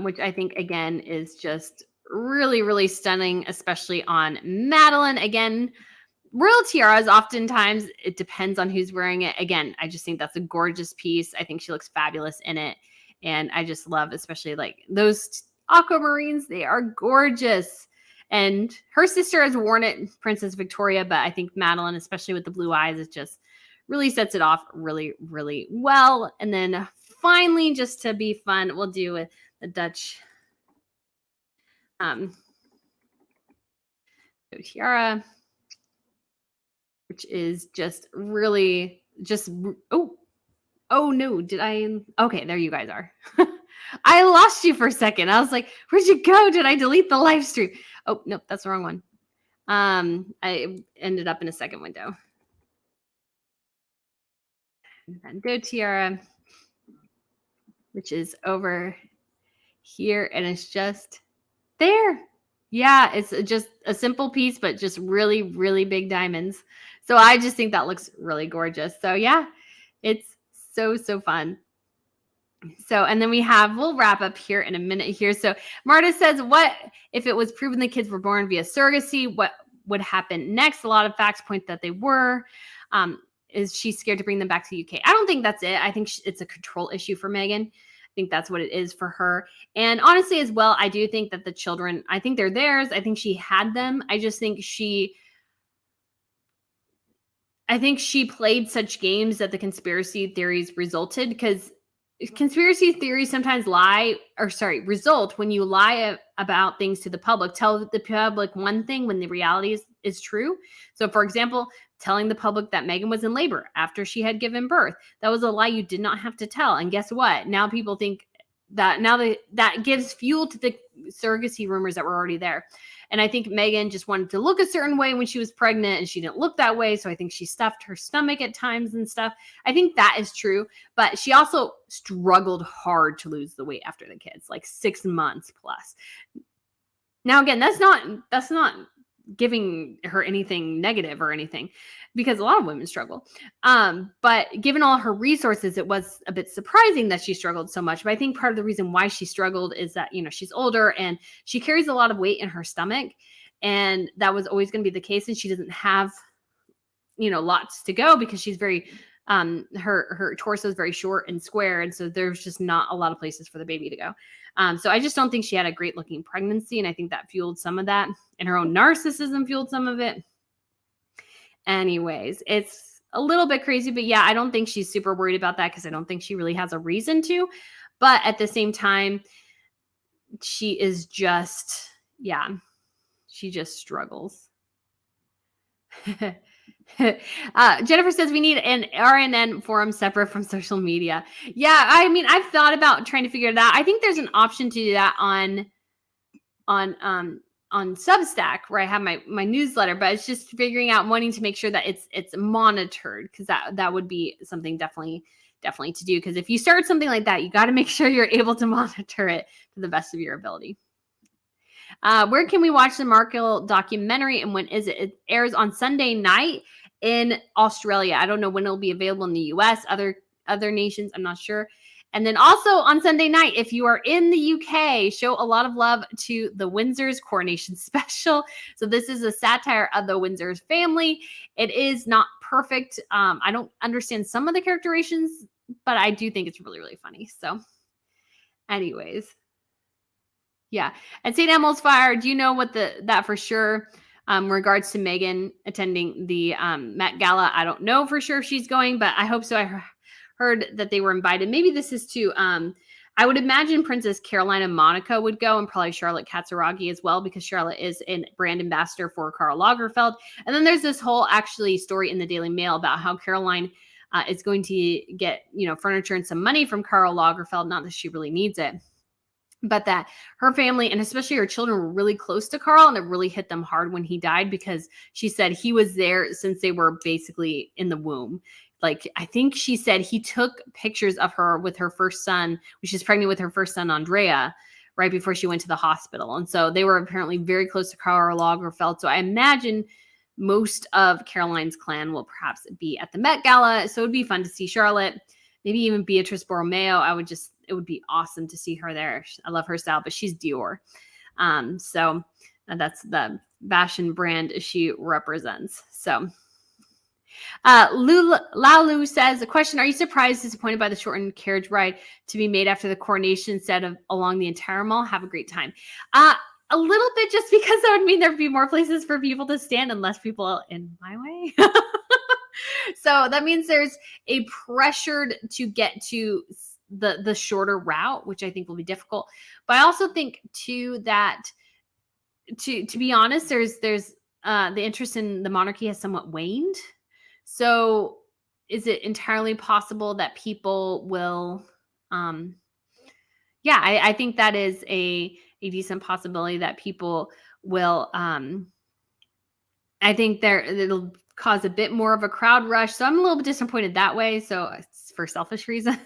Which I think, again, is just really, really stunning, especially on Madeline. Again, royal tiaras, oftentimes, it depends on who's wearing it. Again, I just think that's a gorgeous piece. I think she looks fabulous in it. And I just love, especially like those aquamarines, they are gorgeous. And her sister has worn it, Princess Victoria, but I think Madeline, especially with the blue eyes, it just really sets it off really, really well. And then finally, just to be fun, we'll do the Dutch tiara, which is just really just, oh no, okay, there you guys are. I lost you for a second. I was like, where'd you go? Did I delete the live stream? Oh, nope, that's the wrong one. I ended up in a second window. Bandeau tiara, which is over here, and it's just there. Yeah, it's just a simple piece, but just really, really big diamonds. So I just think that looks really gorgeous. So yeah, it's so fun. So, and then we'll wrap up here in a minute here. So Marta says, what if it was proven the kids were born via surrogacy? What would happen next? A lot of facts point that they were. Is she scared to bring them back to the UK? I don't think that's it. I think it's a control issue for Meghan. I think that's what it is for her. And honestly, as well, I do think that the children, I think they're theirs. I think she had them. I just think she played such games that the conspiracy theories resulted, because conspiracy theories sometimes result when you lie about things to the public, tell the public one thing when the reality is true. So for example, telling the public that Meghan was in labor after she had given birth, that was a lie you did not have to tell. And guess what? Now people think that that gives fuel to the surrogacy rumors that were already there. And I think Meghan just wanted to look a certain way when she was pregnant, and she didn't look that way. So I think she stuffed her stomach at times and stuff. I think that is true. But she also struggled hard to lose the weight after the kids, like 6 months plus. Now, again, that's not giving her anything negative or anything, because a lot of women struggle. But given all her resources, it was a bit surprising that she struggled so much. But I think part of the reason why she struggled is that, she's older and she carries a lot of weight in her stomach. And that was always going to be the case. And she doesn't have, lots to go, because she's very, her torso is very short and square. And so there's just not a lot of places for the baby to go. So I just don't think she had a great looking pregnancy. And I think that fueled some of that, and her own narcissism fueled some of it. Anyways, it's a little bit crazy, but yeah, I don't think she's super worried about that, because I don't think she really has a reason to. But at the same time, she is just, she just struggles. Jennifer says we need an RNN forum separate from social media. Yeah, I mean, I've thought about trying to figure it out. I think there's an option to do that on Substack where I have my newsletter, but it's just figuring out wanting to make sure that it's monitored, because that would be something definitely to do. Because if you start something like that, you got to make sure you're able to monitor it to the best of your ability. Where can we watch the Markle documentary, and when is it? It airs on Sunday night in Australia. I don't know when it'll be available in the US, other nations, I'm not sure. And then also on Sunday night, if you are in the UK, show a lot of love to the Windsor's Coronation special. So this is a satire of the Windsor's family. It is not perfect. I don't understand some of the characterizations, but I do think it's really, really funny. So anyways. Yeah. And St. Elmo's Fire, do you know what that for sure? Regards to Meghan attending the Met Gala, I don't know for sure if she's going, but I hope so. I heard that they were invited. Maybe this is to, I would imagine Princess Caroline of Monaco would go, and probably Charlotte Katsaragi as well, because Charlotte is a brand ambassador for Karl Lagerfeld. And then there's this whole actually story in the Daily Mail about how Caroline is going to get, furniture and some money from Karl Lagerfeld. Not that she really needs it, but that her family and especially her children were really close to Karl, and it really hit them hard when he died, because she said he was there since they were basically in the womb. Like, I think she said he took pictures of her with her first son, when she's pregnant with her first son, Andrea, right before she went to the hospital. And so they were apparently very close to Karl Lagerfeld. So I imagine most of Caroline's clan will perhaps be at the Met Gala. So it'd be fun to see Charlotte, maybe even Beatrice Borromeo. It would be awesome to see her there. I love her style, but she's Dior. So that's the fashion brand she represents. So Lalu says, a question: are you surprised, disappointed by the shortened carriage ride to be made after the coronation instead of along the entire mall? Have a great time. A little bit, just because that would mean there'd be more places for people to stand and less people in my way. So that means there's a pressured to get to the shorter route, which I think will be difficult. But I also think too that to be honest, there's the interest in the monarchy has somewhat waned. So is it entirely possible that people will I think that is a decent possibility that people will I think it'll cause a bit more of a crowd rush. So I'm a little bit disappointed that way. So it's for selfish reasons.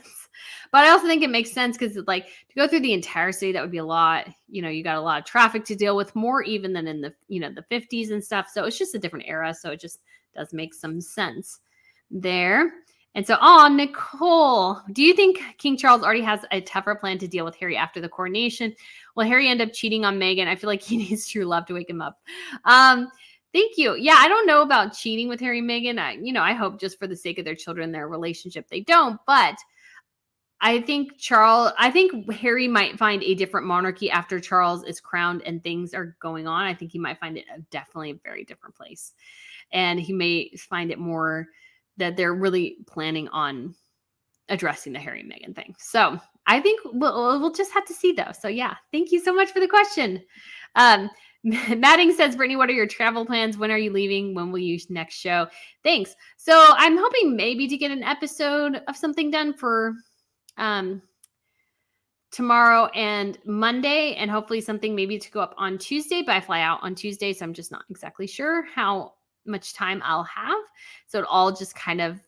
But I also think it makes sense, because like to go through the entire city, that would be a lot. You got a lot of traffic to deal with, more even than in the, the 50s and stuff. So it's just a different era. So it just does make some sense there. And so, Nicole, do you think King Charles already has a tougher plan to deal with Harry after the coronation? Will Harry end up cheating on Meghan? I feel like he needs true love to wake him up. Thank you. Yeah, I don't know about cheating with Harry and Meghan. I hope just for the sake of their children, their relationship, they don't. But I think Harry might find a different monarchy after Charles is crowned and things are going on. I think he might find it definitely a very different place. And he may find it more that they're really planning on addressing the Harry and Meghan thing. So I think we'll just have to see, though. So yeah, thank you so much for the question. Madding says, Brittany, what are your travel plans? When are you leaving? When will you next show? Thanks. So I'm hoping maybe to get an episode of something done for tomorrow and Monday, and hopefully something maybe to go up on Tuesday, but I fly out on Tuesday, so I'm just not exactly sure how much time I'll have. So it all just kind of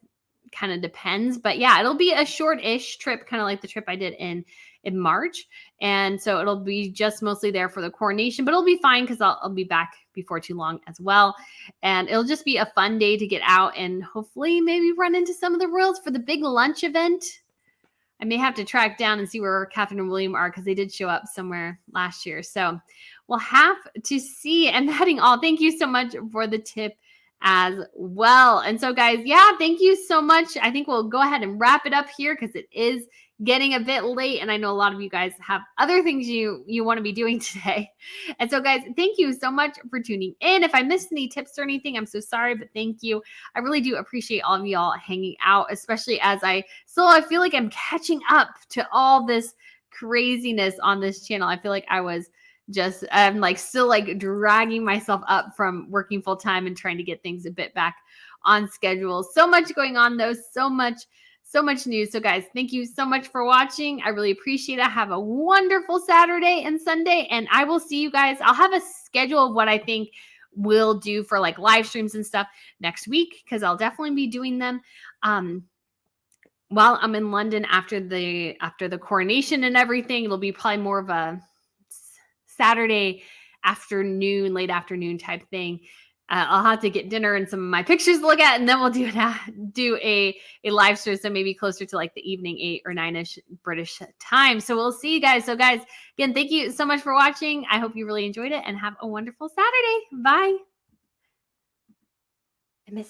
depends. But yeah, it'll be a short-ish trip, kind of like the trip I did in March. And so it'll be just mostly there for the coronation, but it'll be fine because I'll be back before too long as well. And it'll just be a fun day to get out and hopefully maybe run into some of the royals for the big lunch event. I may have to track down and see where Catherine and William are, because they did show up somewhere last year. So we'll have to see. And Madding, thank you so much for the tip as well. And so guys, yeah, thank you so much. I think we'll go ahead and wrap it up here, because it is getting a bit late, and I know a lot of you guys have other things you want to be doing today. And so guys, thank you so much for tuning in. If I missed any tips or anything, I'm so sorry, but thank you. I really do appreciate all of y'all hanging out, especially as I feel like I'm catching up to all this craziness on this channel. I feel like I was I'm like still like dragging myself up from working full time and trying to get things a bit back on schedule. So much going on though, so much news. So guys, thank you so much for watching. I really appreciate it. Have a wonderful Saturday and Sunday, and I will see you guys. I'll have a schedule of what I think we'll do for like live streams and stuff next week, because I'll definitely be doing them while I'm in London after the coronation and everything. It'll be probably more of a Saturday afternoon, late afternoon type thing. I'll have to get dinner and some of my pictures to look at, and then we'll do a live stream, so maybe closer to like the evening 8 or 9ish British time. So we'll see you guys. So guys, again, thank you so much for watching. I hope you really enjoyed it, and have a wonderful Saturday. Bye. I miss